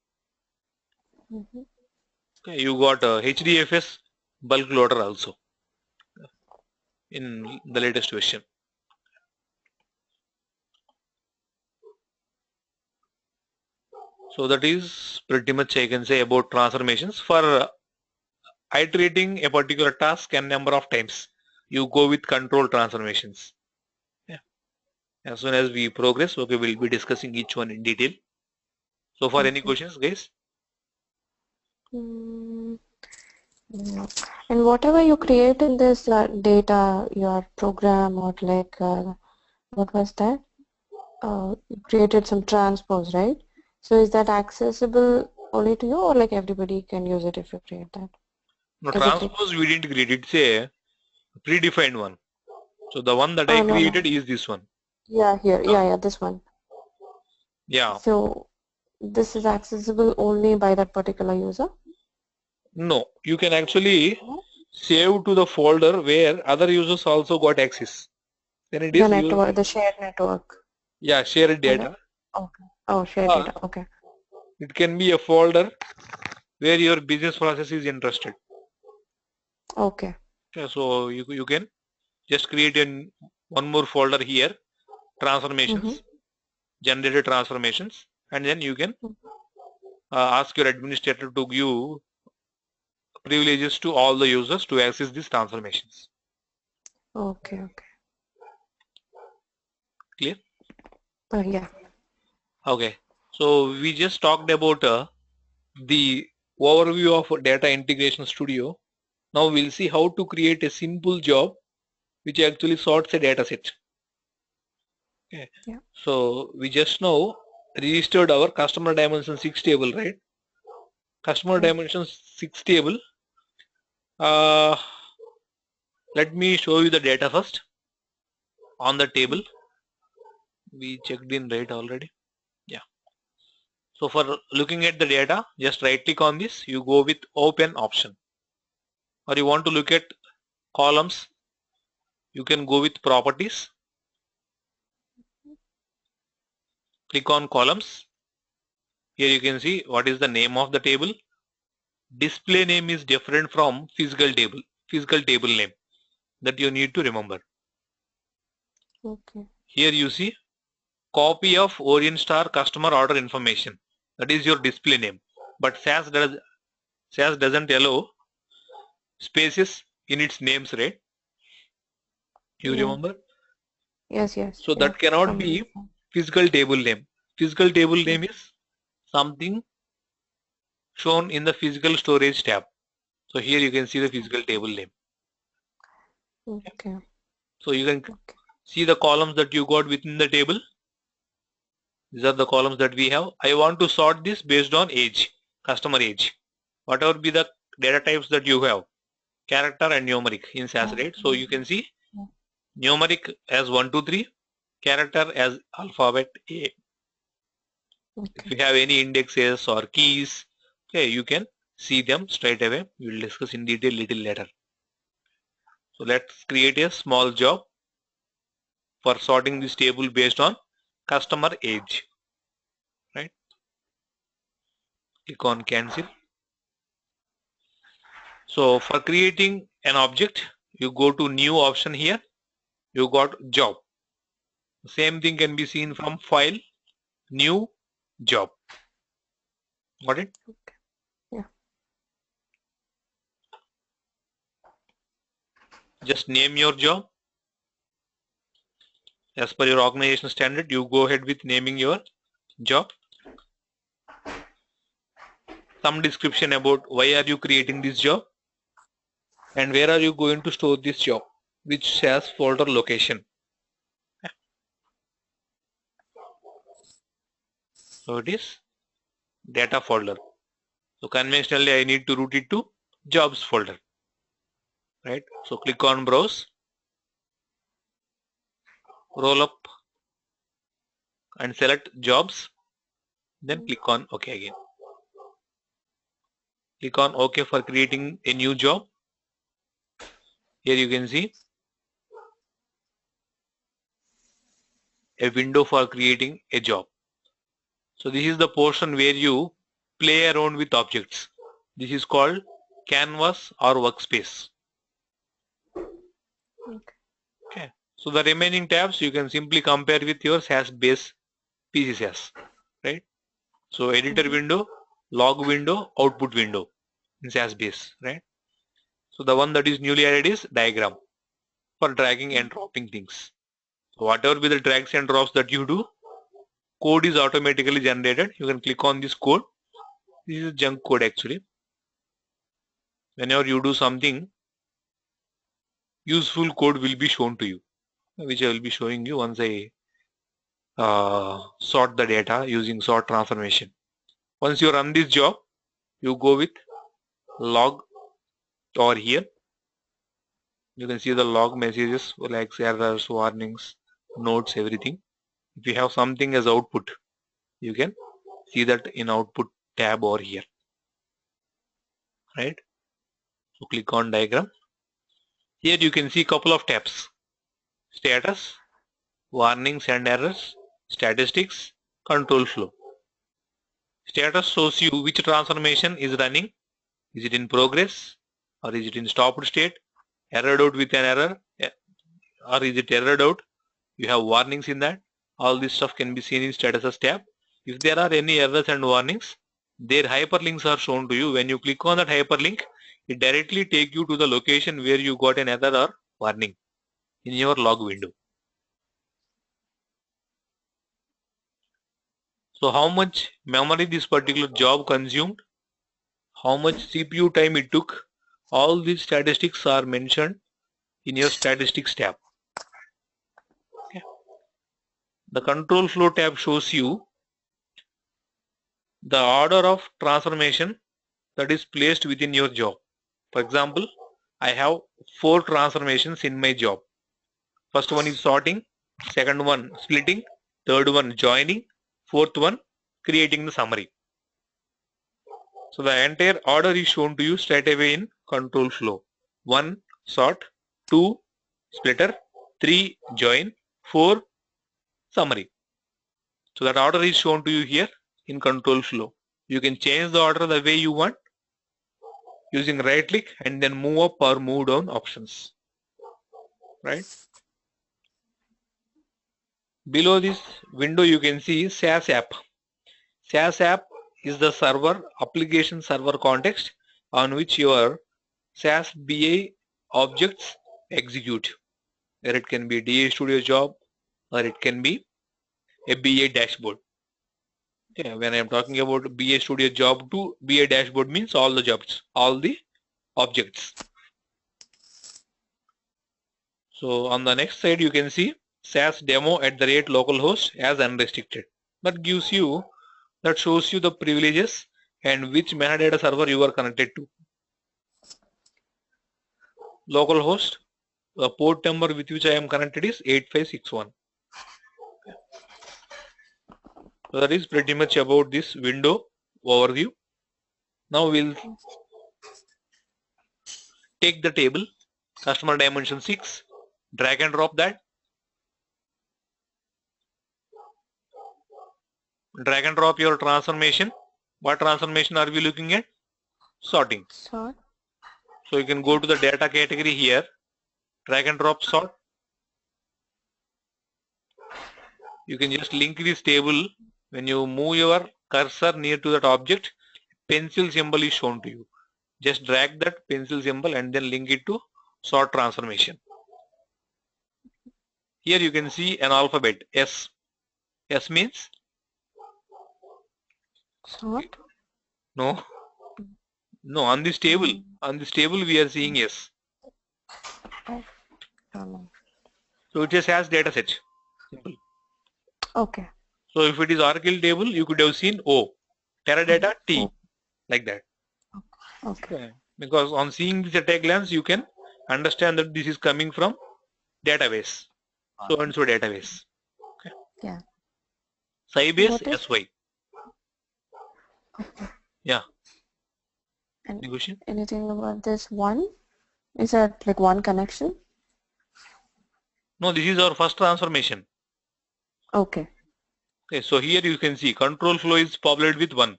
Okay, you got HDFS bulk loader also in the latest version. So that is pretty much I can say about transformations. For iterating a particular task n number of times, you go with control transformations. Yeah. As soon as we progress, okay, we'll be discussing each one in detail. So far, any questions, guys? No. And whatever you create in this data, your program or like, what was that? You created some transpose, right? So is that accessible only to you, or like everybody can use it if you create that? No, transpose we didn't create. It's a predefined one. So the one that I created is this one. Yeah, here. Yeah, this one. Yeah. So this is accessible only by that particular user? No, you can actually save to the folder where other users also got access. Then it is the network, the shared network. Yeah, shared data. Okay. Oh, shared data. Okay. It can be a folder where your business process is interested. Okay. So you can just create one more folder here, transformations, generated transformations, and then you can ask your administrator to give privileges to all the users to access these transformations. Okay. Clear? Yeah. Okay. So we just talked about the overview of Data Integration Studio. Now we'll see how to create a simple job which actually sorts a data set. Okay. Yeah. So we just now registered our customer dimension 6 table, right? Customer dimension 6 table. Let me show you the data first. On the table, we checked in right already. Yeah. So for looking at the data, just right click on this. You go with open option. Or you want to look at columns, you can go with properties. Click on columns. Here you can see what is the name of the table. Display name is different from physical table name, that you need to remember. Okay. Here you see copy of Orient Star customer order information. That is your display name. But SAS doesn't allow spaces in its names, right? You remember? Yes. So that cannot be physical table name. Physical table name is something shown in the physical storage tab. So here you can see the physical table name. Okay. So you can See the columns that you got within the table. These are the columns that we have. I want to sort this based on age, customer age. Whatever be the data types that you have, character and numeric in SAS, right? So you can see numeric as 1, 2, 3, character as alphabet A. If you have any indexes or keys, okay, you can see them straight away. We will discuss in detail little later. So let's create a small job for sorting this table based on customer age, right? Click on cancel. So for creating an object, you go to new option here. You got job. Same thing can be seen from file, new, job. Got it? Okay. Yeah. Just name your job. As per your organization standard, you go ahead with naming your job. Some description about why are you creating this job and where are you going to store this job, which SAS folder location. So it is data folder. So conventionally I need to route it to jobs folder, right? So click on browse, roll up and select jobs, then click on OK again. Click on OK for creating a new job. Here you can see a window for creating a job. So this is the portion where you play around with objects. This is called canvas or workspace. Okay. So the remaining tabs you can simply compare with your SAS base PC SAS, right? So editor window, log window, output window in SAS base, right? So the one that is newly added is diagram for dragging and dropping things. So whatever be the drags and drops that you do, code is automatically generated. You can click on this code. This is junk code actually. Whenever you do something, useful code will be shown to you, which I will be showing you once I sort the data using sort transformation. Once you run this job, you go with log over here. You can see the log messages like errors, warnings, notes, everything. If you have something as output, you can see that in output tab over here, right? So click on diagram. Here you can see couple of tabs: status, warnings and errors, statistics, control flow. Status shows you which transformation is running. Is it in progress or is it in stopped state? Errored out with an error, or is it errored out? You have warnings in that. All this stuff can be seen in statuses tab. If there are any errors and warnings, their hyperlinks are shown to you. When you click on that hyperlink, it directly takes you to the location where you got an error or warning in your log window. So how much memory this particular job consumed, how much CPU time it took, all these statistics are mentioned in your statistics tab. Okay. The control flow tab shows you the order of transformation that is placed within your job. For example, I have 4 transformations in my job. First one is sorting, second one splitting, third one joining, fourth one creating the summary. So the entire order is shown to you straight away in control flow. 1 sort, 2 splitter, 3 join, 4 summary. So that order is shown to you here in control flow. You can change the order the way you want using right click and then move up or move down options, right? Below this window you can see SAS app. SAS app is the server, application server context on which your SAS BI objects execute. Where it can be DA Studio job or it can be a BA dashboard. Okay, when I am talking about BA Studio job to BA dashboard means all the jobs, all the objects. So on the next side you can see SAS demo at the rate localhost as unrestricted. That shows you the privileges and which metadata server you are connected to. Localhost, the port number with which I am connected is 8561. So that is pretty much about this window overview. Now we'll take the table, customer dimension 6, drag and drop that. Drag and drop your transformation. What transformation are we looking at? Sorting. Sort. So you can go to the data category here, drag and drop sort. You can just link this table. When you move your cursor near to that object, pencil symbol is shown to you. Just drag that pencil symbol and then link it to sort transformation. Here you can see an alphabet S. S means? Sort. No, on this table we are seeing S. So it just has data set. Simple. Okay. So if it is Oracle table, you could have seen O, Teradata T, like that. Okay. Because on seeing this at a glance, you can understand that this is coming from database. So and so database. Okay. Yeah. Sybase SY. Okay. Yeah. And Negotiation? anything about this one? Is that like one connection? No, this is our first transformation. Okay. Okay, so here you can see control flow is populated with 1.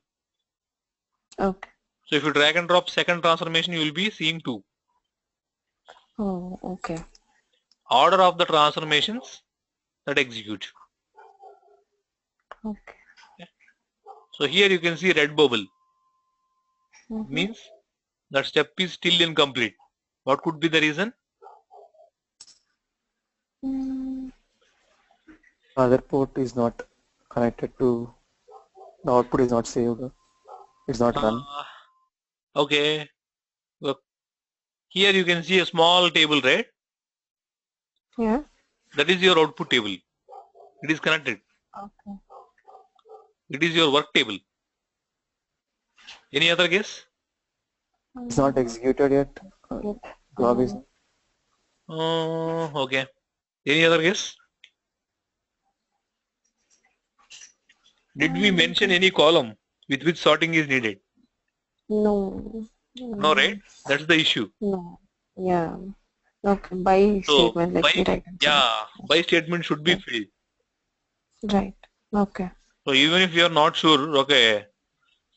Okay. So if you drag and drop second transformation, you will be seeing 2. Oh, okay. Order of the transformations that execute. Okay. So here you can see red bubble. Means that step is still incomplete. What could be the reason? Other port is not connected to, the output is not saved, it's not run. Okay. Look, here you can see a small table, right? Yeah. That is your output table. It is connected. Okay. It is your work table. Any other guess? It's not executed yet. Log is. Okay. Any other guess? Did we mention any column with which sorting is needed? No. No, right? That's the issue. No. Yeah. Okay. By So, statement, like by statement should be filled. Right. Okay. So even if you are not sure, okay.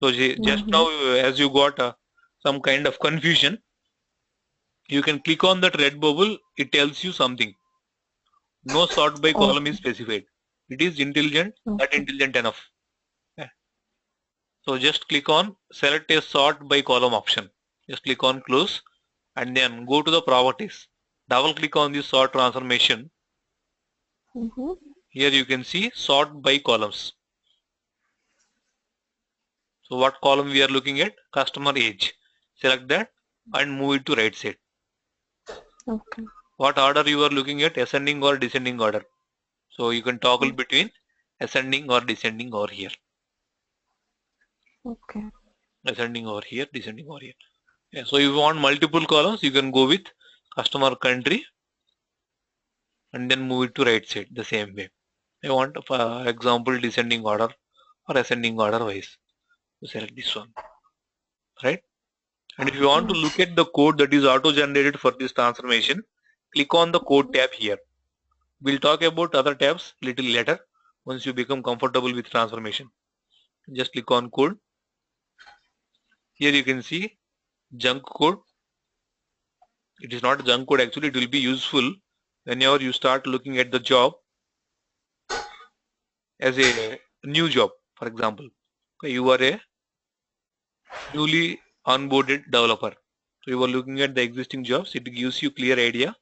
So just now, as you got some kind of confusion, you can click on that red bubble. It tells you something. No sort by column is specified. It is intelligent, not intelligent enough. Okay. So just click on select a sort by column option. Just click on close and then go to the properties. Double click on the sort transformation. Here you can see sort by columns. So what column we are looking at? Customer age. Select that and move it to right side. Okay. What order you are looking at? Ascending or descending order. So you can toggle between ascending or descending over here. Okay. Ascending over here, descending over here. Yeah, so if you want multiple columns, you can go with customer country and then move it to right side the same way. I want, for example, descending order or ascending order wise. So select this one, right? And if you want to look at the code that is auto-generated for this transformation, click on the code tab here. We'll talk about other tabs little later once you become comfortable with transformation. Just click on code. Here you can see junk code. It is not junk code actually, it will be useful whenever you start looking at the job as a new job, for example. Okay, you are a newly onboarded developer. So you are looking at the existing jobs, it gives you clear idea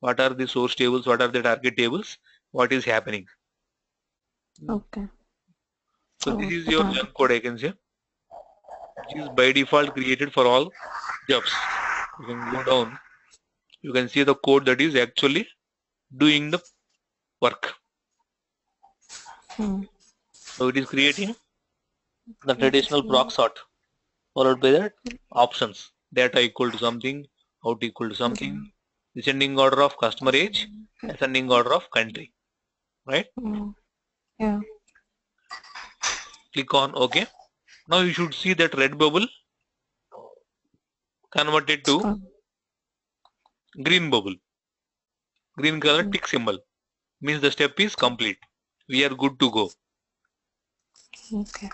what are the source tables, what are the target tables, what is happening. Okay. So this is your junk code, I can say, which is by default created for all jobs. You can go down, you can see the code that is actually doing the work. So it is creating the traditional proc sort followed by the options. Data equal to something, out equal to something, descending order of customer age, ascending order of country. Right? Yeah. Click on OK. Now you should see that red bubble converted to green bubble. Green color tick symbol means the step is complete. We are good to go. Okay.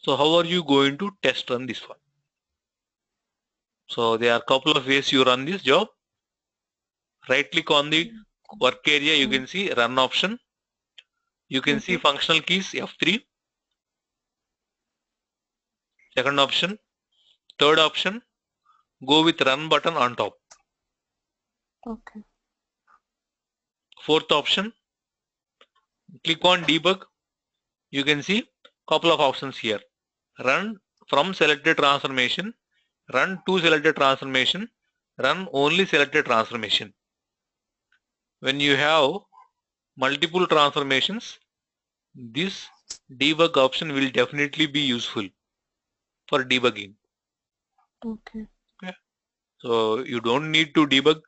So how are you going to test run this one? So there are a couple of ways you run this job. Right click on the work area, you can see run option. You can see functional keys F3. Second option. Third option, go with run button on top. Okay. Fourth option, click on debug. You can see couple of options here. Run from selected transformation, run to selected transformation, run only selected transformation. When you have multiple transformations, this debug option will definitely be useful for debugging. Okay. So you don't need to debug,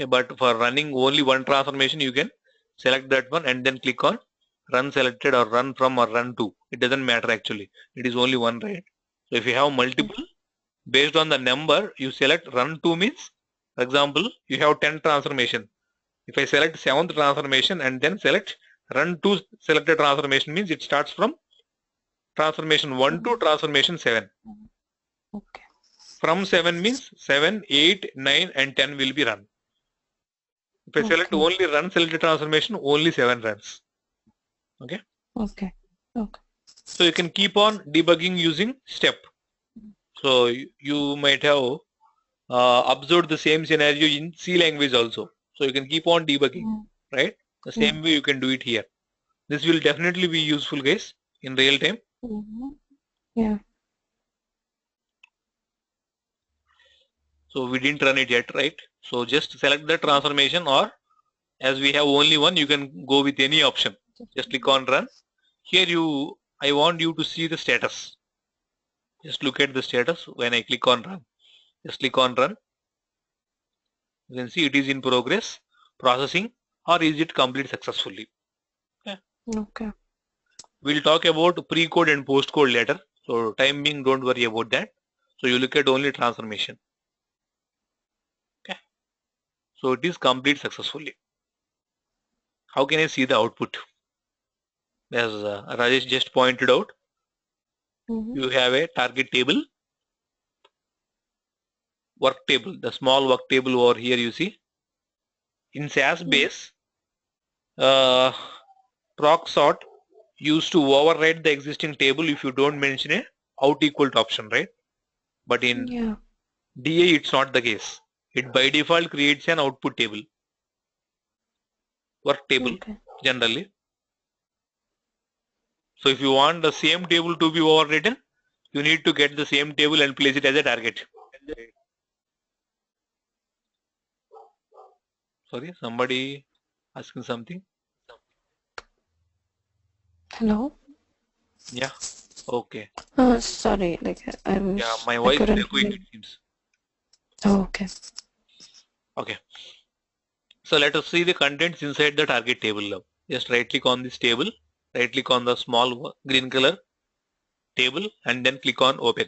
but for running only one transformation, you can select that one and then click on run selected or run from or run to. It doesn't matter actually. It is only one, right? So if you have multiple, based on the number you select, run to means, for example, you have 10 transformation. If I select 7th transformation and then select run to selected transformation means it starts from transformation 1 to transformation 7. Okay. From 7 means 7, 8, 9 and 10 will be run. If I select only run selected transformation, only 7 runs. Okay. Okay. Okay. So you can keep on debugging using step. So you might have observed the same scenario in C language also. So you can keep on debugging, right? The same way you can do it here. This will definitely be useful, guys, in real time. Yeah. So we didn't run it yet, right? So just select the transformation, or as we have only one, you can go with any option. Just click on run. Here I want you to see the status. Just look at the status when I click on run. Just click on run. You can see it is in progress, processing, or is it complete successfully. Okay. We'll talk about pre-code and post-code later. So time being, don't worry about that. So you look at only transformation. Okay. So it is complete successfully. How can I see the output? As Rajesh just pointed out, you have a target table, work table, the small work table over here you see. In SAS base, proc sort used to override the existing table if you don't mention a out equal to option, right? But in DA it's not the case. It by default creates an output table, work table generally. So if you want the same table to be overridden, you need to get the same table and place it as a target. Sorry, somebody asking something. Hello. Yeah. Okay. Sorry, like I was. Yeah, my voice is echoing, it seems. Oh, okay. Okay. So let us see the contents inside the target table now. Just right click on this table, right click on the small green color table and then click on open.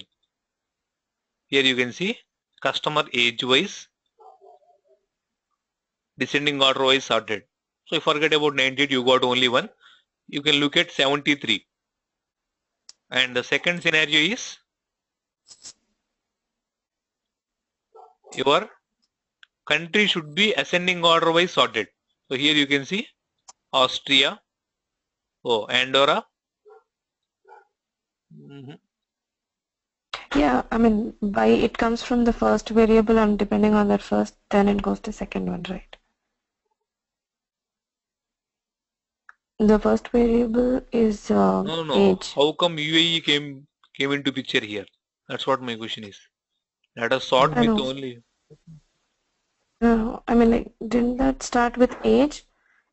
Here you can see customer age wise, descending order wise sorted. So if you forget about 98, you got only one. You can look at 73. And the second scenario is your country should be ascending order wise sorted. So here you can see Austria, Andorra. Yeah, I mean, by it comes from the first variable, and depending on that first, then it goes to second one, right? The first variable is No. age. How come UAE came into picture here? That's what my question is. Let us sort with only. I mean, like, didn't that start with age?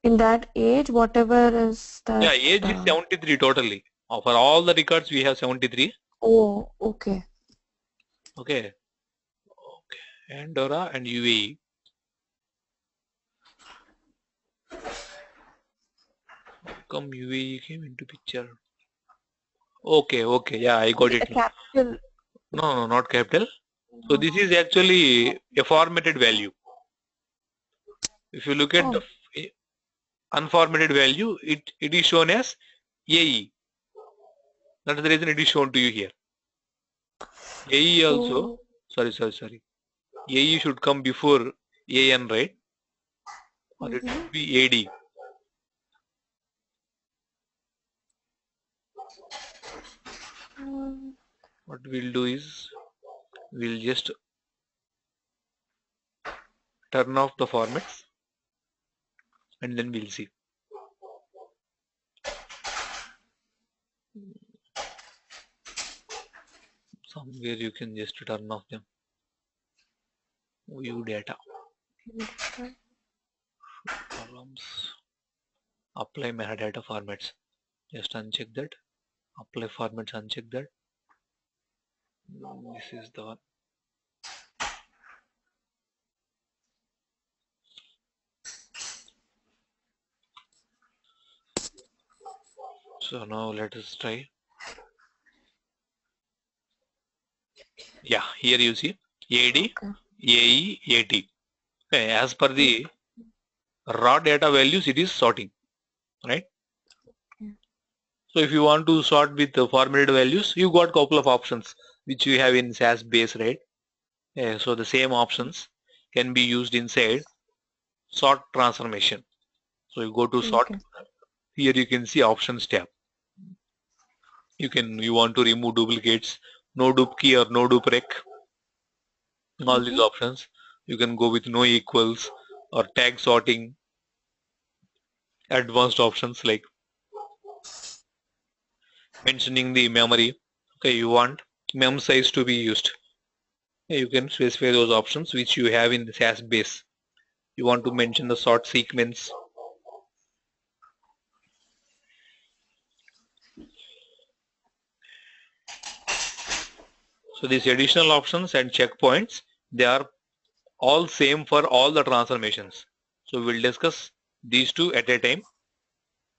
In that age, whatever is Yeah, that. age is 73 totally. For all the records we have 73. Oh, okay. Okay. Andorra and UAE. How come UAE came into picture? Okay, yeah, I got The it. capital. No, not capital. So this is actually a formatted value. If you look at Oh, the unformatted value, it is shown as AE. That is the reason it is shown to you here. AE also, so. sorry. AE should come before AN, right? Or it should be AD. What we'll do is, we'll just turn off the formats and then we'll see. Somewhere you can just turn off them. View data. Columns. Apply metadata formats. Just uncheck that. Apply formats, uncheck that. This is the one. So now let us try. Yeah, here you see AD, AE, AT. Okay, as per the raw data values, it is sorting, right? So if you want to sort with the formatted values, you got couple of options which you have in SAS base, right? Yeah, so the same options can be used inside sort transformation. So you go to sort. Here you can see options tab. You want to remove duplicates, no dup key or no dup rec. All these options. You can go with no equals or tag sorting. Advanced options like mentioning the memory. Okay, you want mem size to be used. You can specify those options which you have in the SAS base. You want to mention the sort sequence. So these additional options and checkpoints, they are all same for all the transformations. So we'll discuss these two at a time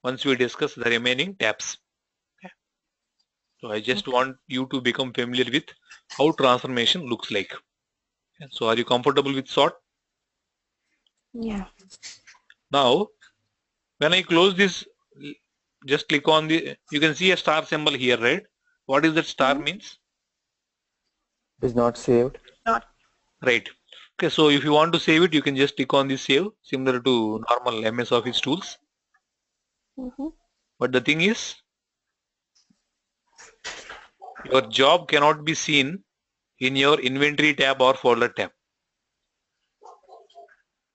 once we discuss the remaining tabs. Okay. So I just want you to become familiar with how transformation looks like. Okay. So are you comfortable with sort? Yeah. Now when I close this, just click on the, you can see a star symbol here, right? What is that star means? It is not saved. Right. Okay, so if you want to save it, you can just click on this save, similar to normal MS Office tools. But the thing is, your job cannot be seen in your inventory tab or folder tab.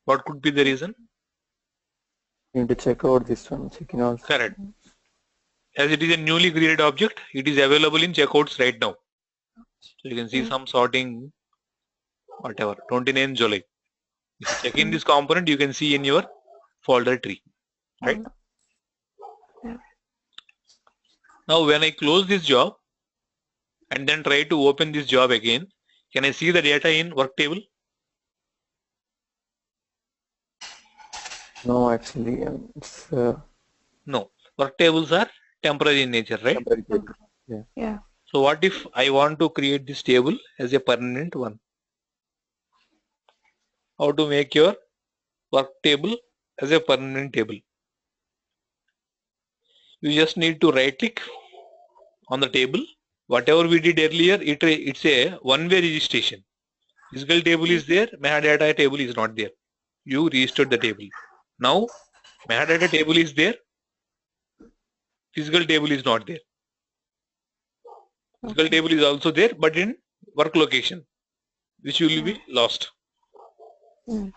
What could be the reason? You need to check out this one, checking out. Correct. As it is a newly created object, it is available in checkouts right now. So you can see some sorting, whatever, 29 July. If you check in this component, you can see in your folder tree, right? Now when I close this job and then try to open this job again, can I see the data in work table? No, actually, it's No. Work tables are temporary in nature, right? temporary table. Yeah. So what if I want to create this table as a permanent one? How to make your work table as a permanent table? You just need to right click on the table. Whatever we did earlier, it's a one-way registration. Physical table is there, metadata table is not there. You registered the table. Now metadata table is there, physical table is not there. Physical table is also there, but in work location, which will be lost.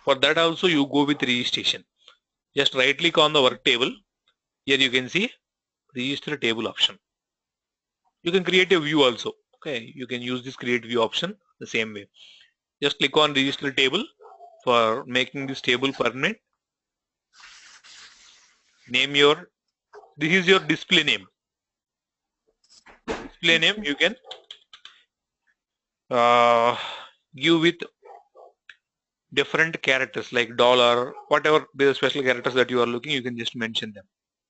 For that also you go with registration. Just right click on the work table. Here you can see register table option. You can create a view also. Okay, you can use this create view option the same way. Just click on register table for making this table permanent, name this is your display name. Display name you can give with different characters like dollar, whatever the special characters that you are looking, you can just mention them.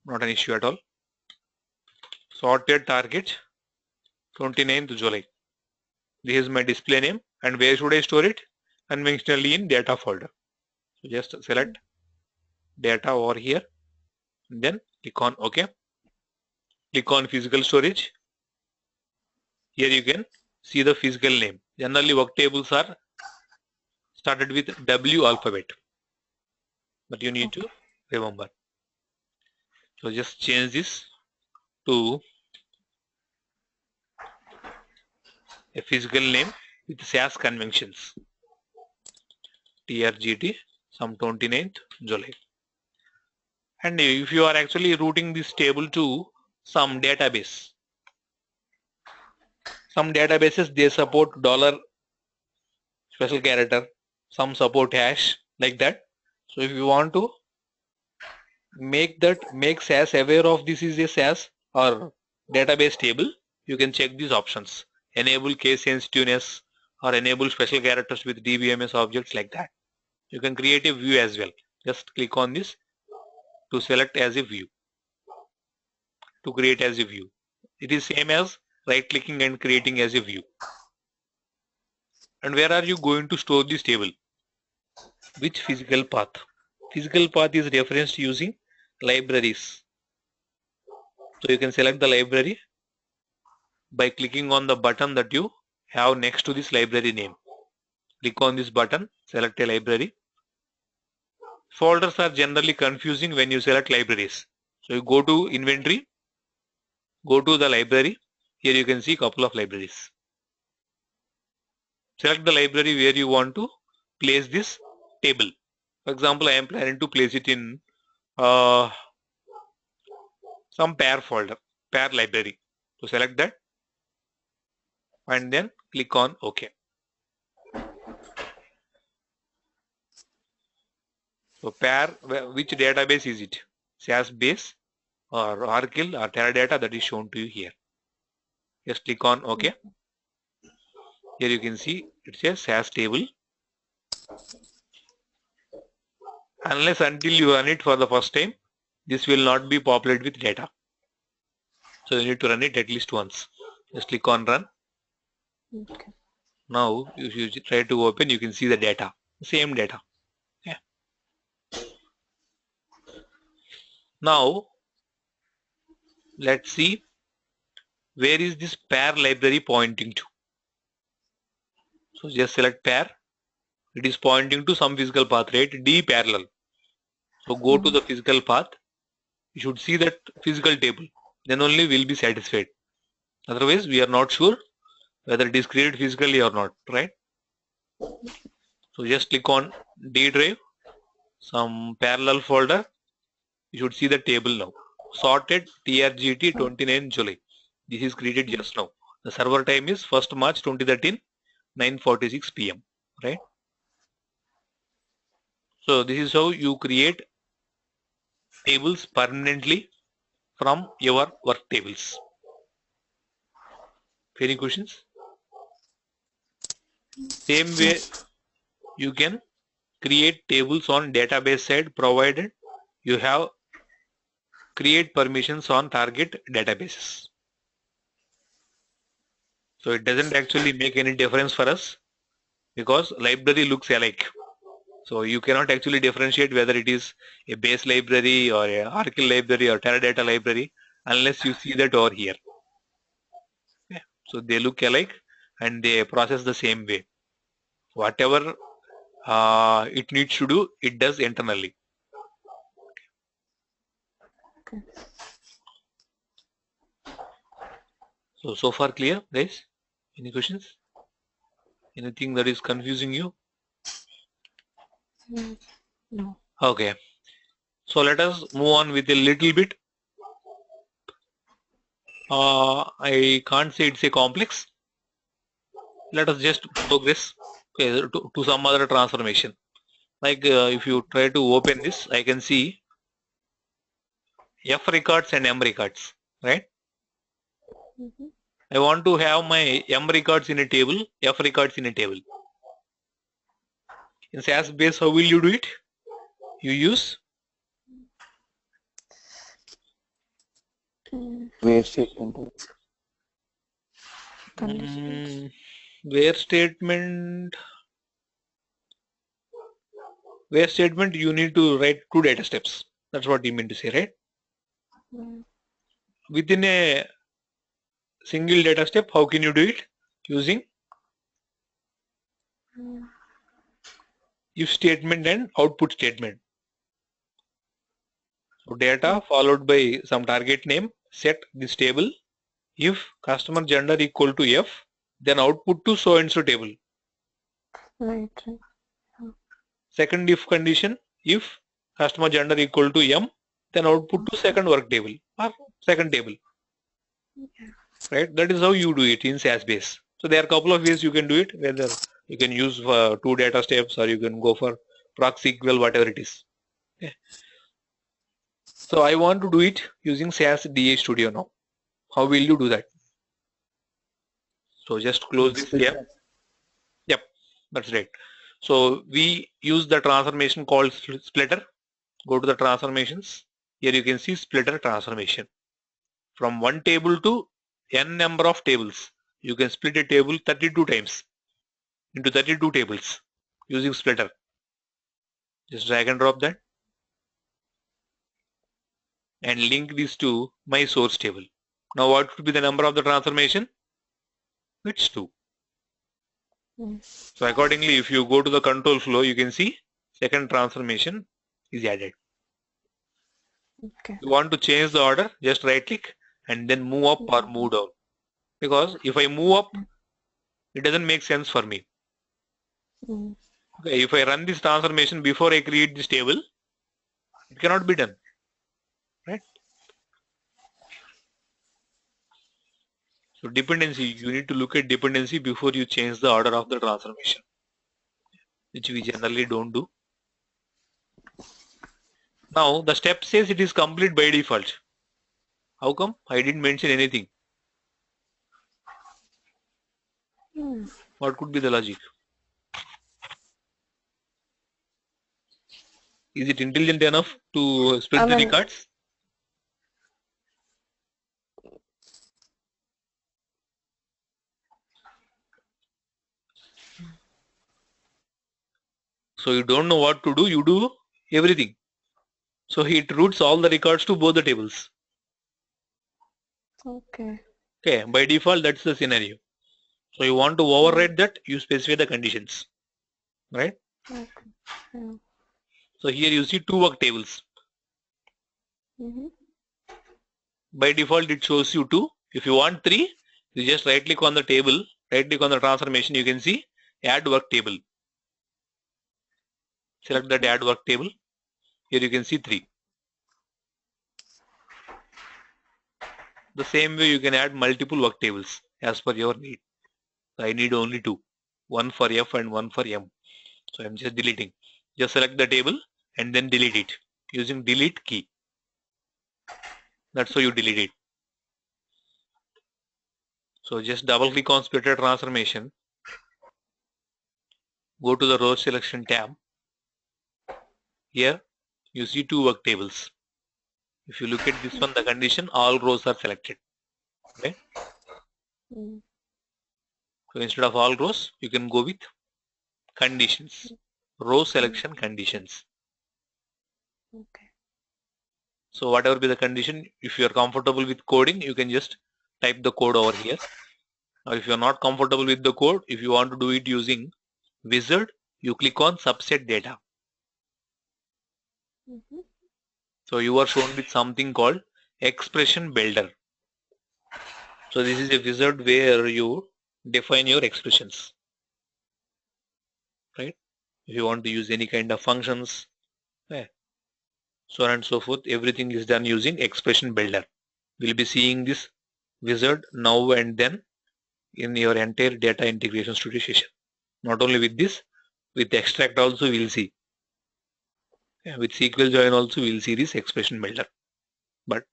Not an issue at all. Sorted target 29th July. This is my display name, and where should I store it? Conventionally in data folder. So just select data over here, and then click on OK. Click on physical storage. Here you can see the physical name. Generally work tables are started with W alphabet, but you need to remember. So just change this to a physical name with SAS conventions. TRGT some 29th July. And if you are actually routing this table to some database, some databases they support dollar special character, some support hash, like that. So if you want to make SAS aware of this is a SAS or database table, you can check these options. Enable case sensitiveness or enable special characters with DBMS objects, like that. You can create a view as well. Just click on this to select as a view, to create as a view. It is same as right clicking and creating as a view. And where are you going to store this table? Which physical path? Physical path is referenced using libraries. So you can select the library by clicking on the button that you have next to this library name. Click on this button, select a library. Folders are generally confusing when you select libraries. So you go to inventory, go to the library. Here you can see a couple of libraries. Select the library where you want to place this table. For example, I am planning to place it in some pair folder, pair library. So select that and then click on OK. So pair, which database is it? SAS base or Oracle or Teradata, that is shown to you here. Just click on OK. Here you can see it says SAS table. Unless until you run it for the first time, this will not be populated with data. So you need to run it at least once. Just click on run. Okay. Now if you try to open, you can see the data, same data. Yeah. Now let's see where is this pair library pointing to. So just select pair. It is pointing to some physical path, right? D parallel. So go to the physical path. You should see that physical table. Then only we'll be satisfied. Otherwise, we are not sure whether it is created physically or not, right? So just click on D drive, some parallel folder. You should see the table now. Sorted TRGT 29 July. This is created just now. The server time is 1st March 2013, 9:46 PM, right? So this is how you create tables permanently from your work tables. Any questions? Same way you can create tables on database side, provided you have create permissions on target databases. So it doesn't actually make any difference for us because library looks alike. So you cannot actually differentiate whether it is a base library or a Oracle library or Teradata library unless you see that over here. Okay. So they look alike and they process the same way. Whatever it needs to do, it does internally. Okay. So far clear, guys? Any questions? Anything that is confusing you? No. Okay. So let us move on with a little bit. I can't say it's a complex. Let us just progress to some other transformation. Like if you try to open this, I can see F records and M records, right? Mm-hmm. I want to have my M records in a table, F records in a table. In SAS base, how will you do it? You use Where statement. Conditions. where statement. Where statement you need to write two data steps. That's what you mean to say, right? Mm. Within a single data step, how can you do it? Using Mm. if statement and output statement. So data followed by some target name, set this table. If customer gender equal to F, then output to so and so table. Right. Second if condition, if customer gender equal to M, then output to second work table or second table. Right? That is how you do it in SAS base. So there are a couple of ways you can do it, whether you can use two data steps or you can go for proxy SQL, whatever it is. Okay. So I want to do it using SAS DA Studio now. How will you do that? So just close this tab. Yep, that's right. So we use the transformation called splitter. Go to the transformations. Here you can see splitter transformation. From one table to n number of tables. You can split a table 32 times into 32 tables using splitter. Just drag and drop that and link this to my source table. Now what would be the number of the transformation? It's 2. So accordingly, if you go to the control flow, you can see second transformation is added. Okay. You want to change the order, just right click and then move up or move down. Because if I move up, it doesn't make sense for me. Okay, if I run this transformation before I create this table, it cannot be done. Right? So dependency, you need to look at dependency before you change the order of the transformation, which we generally don't do. Now the step says it is complete by default. How come? I didn't mention anything. What could be the logic? Is it intelligent enough to split the records? So you don't know what to do, you do everything. So it routes all the records to both the tables. Okay. Okay, by default that's the scenario. So you want to override that, you specify the conditions. Right? Okay. Yeah. So here you see 2 work tables. By default it shows you 2. If you want 3, you just right click on the table, right click on the transformation, you can see add work table. Select that add work table. Here you can see 3. The same way you can add multiple work tables as per your need. So I need only 2. One for F and one for M. So I'm just deleting. Just select the table and then delete it using delete key. That's how you delete it. So just double click on splitter transformation. Go to the row selection tab. Here you see 2 work tables. If you look at this one, the condition, all rows are selected. Okay. So instead of all rows, you can go with conditions. Row selection conditions. Okay. So whatever be the condition, if you are comfortable with coding, you can just type the code over here. Or if you are not comfortable with the code, if you want to do it using wizard, you click on subset data. So you are shown with something called expression builder. So this is a wizard where you define your expressions. Right? If you want to use any kind of functions, so on and so forth, everything is done using expression builder. We'll be seeing this wizard now and then in your entire data integration studio session. Not only with this, with extract also we'll see. With SQL join also we will see this expression builder, but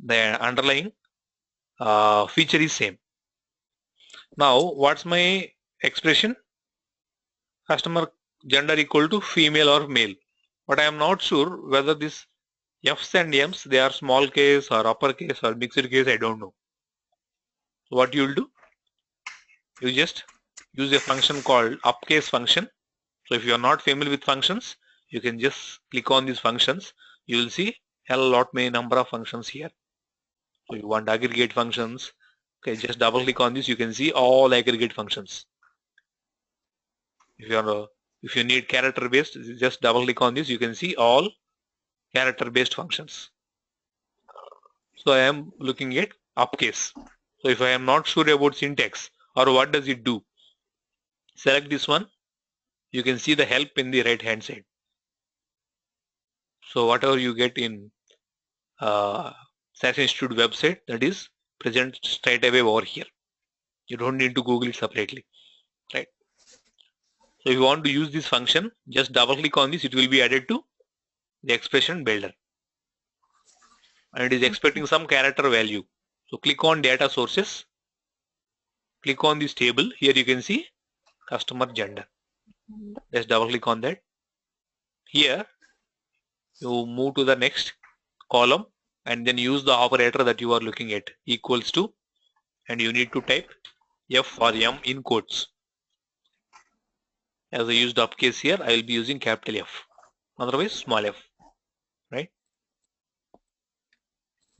the underlying feature is same. Now what's my expression? Customer gender equal to female or male, but I am not sure whether this F's and M's they are small case or uppercase or mixed case. I don't know. So what you will do? You just use a function called upcase function. So if you are not familiar with functions, you can just click on these functions. You will see a lot many number of functions here. So you want aggregate functions. Okay, just double click on this. You can see all aggregate functions. If you need character based, just double click on this. You can see all character based functions. So I am looking at upcase. So if I am not sure about syntax or what does it do, select this one. You can see the help in the right hand side. So whatever you get in SAS Institute website, that is present straight away over here. You don't need to Google it separately, right? So if you want to use this function, just double click on this. It will be added to the expression builder, and it is expecting some character value. So click on data sources. Click on this table. Here you can see customer gender. Just double click on that. Here you move to the next column and then use the operator that you are looking at, equals to, and you need to type F or M in quotes. As I used upcase here, I will be using capital F, otherwise small f, right?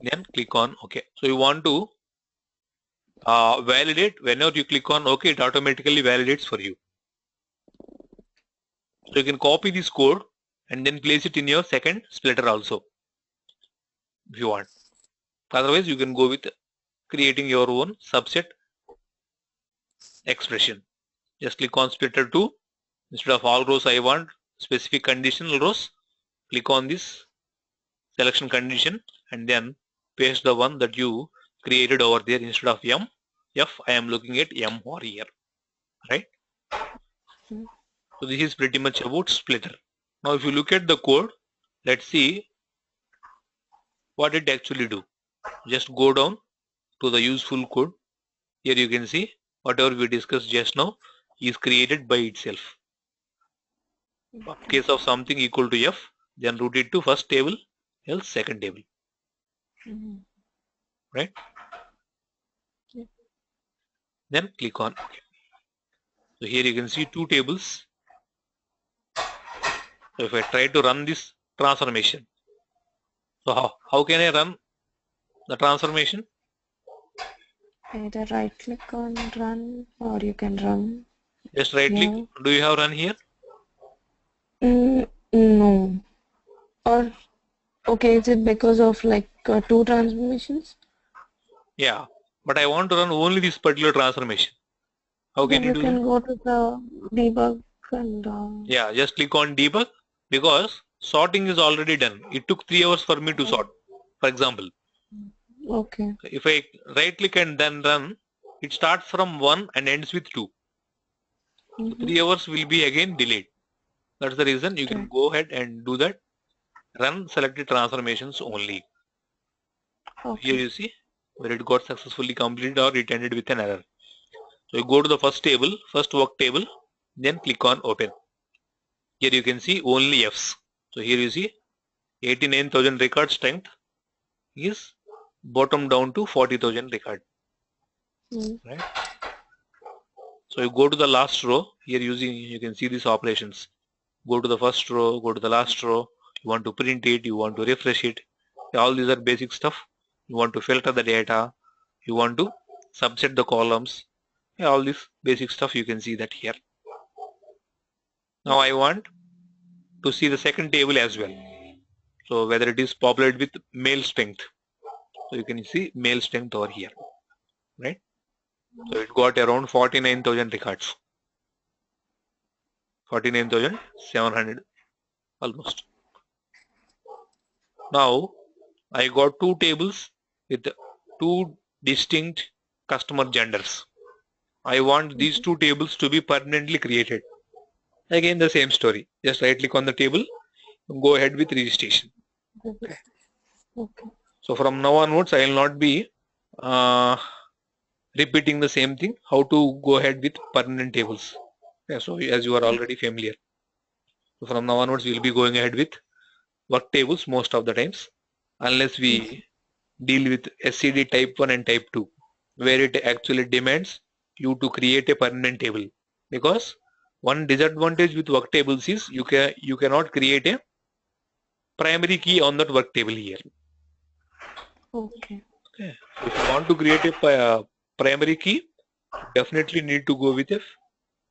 Then click on OK. So you want to validate. Whenever you click on OK, it automatically validates for you. So you can copy this code and then place it in your second splitter also, if you want. Otherwise, you can go with creating your own subset expression. Just click on splitter 2. Instead of all rows, I want specific conditional rows. Click on this selection condition and then paste the one that you created over there. Instead of M, F, I am looking at M over here, right? So this is pretty much about splitter. Now if you look at the code, let's see what it actually do. Just go down to the useful code. Here you can see whatever we discussed just now is created by itself. Case of something equal to F, then route it to first table, else second table. Right? Yeah. Then click on OK. So here you can see two tables. So if I try to run this transformation, so how can I run the transformation? Either right click on run or you can run. Just right click. Do you have run here? No. Or okay, is it because of like two transformations? Yeah, but I want to run only this particular transformation. How can you do that? You can go to the debug and yeah, just click on debug, because sorting is already done. It took 3 hours for me to sort, for example. okay. If I right click and then run, it starts from 1 and ends with 2. So 3 hours will be again delayed. That's the reason you can go ahead and do that. Run selected transformations only. Okay. Here you see where it got successfully completed or it ended with an error. So you go to the first table, first work table, then click on open. Here you can see only F's. So here you see 89,000 record strength is bottom down to 40,000 record. Right? So you go to the last row. Here you can see these operations. Go to the first row, go to the last row. You want to print it, you want to refresh it. All these are basic stuff. You want to filter the data. You want to subset the columns. All this basic stuff you can see that here. Now I want to see the second table as well. So whether it is populated with male strength. So you can see male strength over here, right? So it got around 49,000 records. 49,700 almost. Now I got two tables with two distinct customer genders. I want these two tables to be permanently created. Again the same story. Just right click on the table, go ahead with registration. Okay. So from now onwards, I will not be repeating the same thing, how to go ahead with permanent tables. Yeah, so as you are already familiar. So from now onwards, we will be going ahead with work tables most of the times, unless we deal with SCD type 1 and type 2, where it actually demands you to create a permanent table. Because one disadvantage with work tables is you cannot create a primary key on that work table here. Okay. Okay. So if you want to create a primary key, definitely need to go with a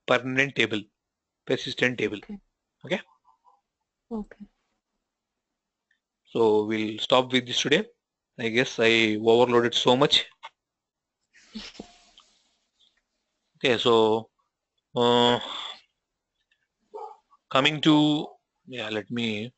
permanent table, persistent table. Okay. Okay. Okay. So we'll stop with this today. I guess I overloaded so much. Okay. So coming to, yeah, let me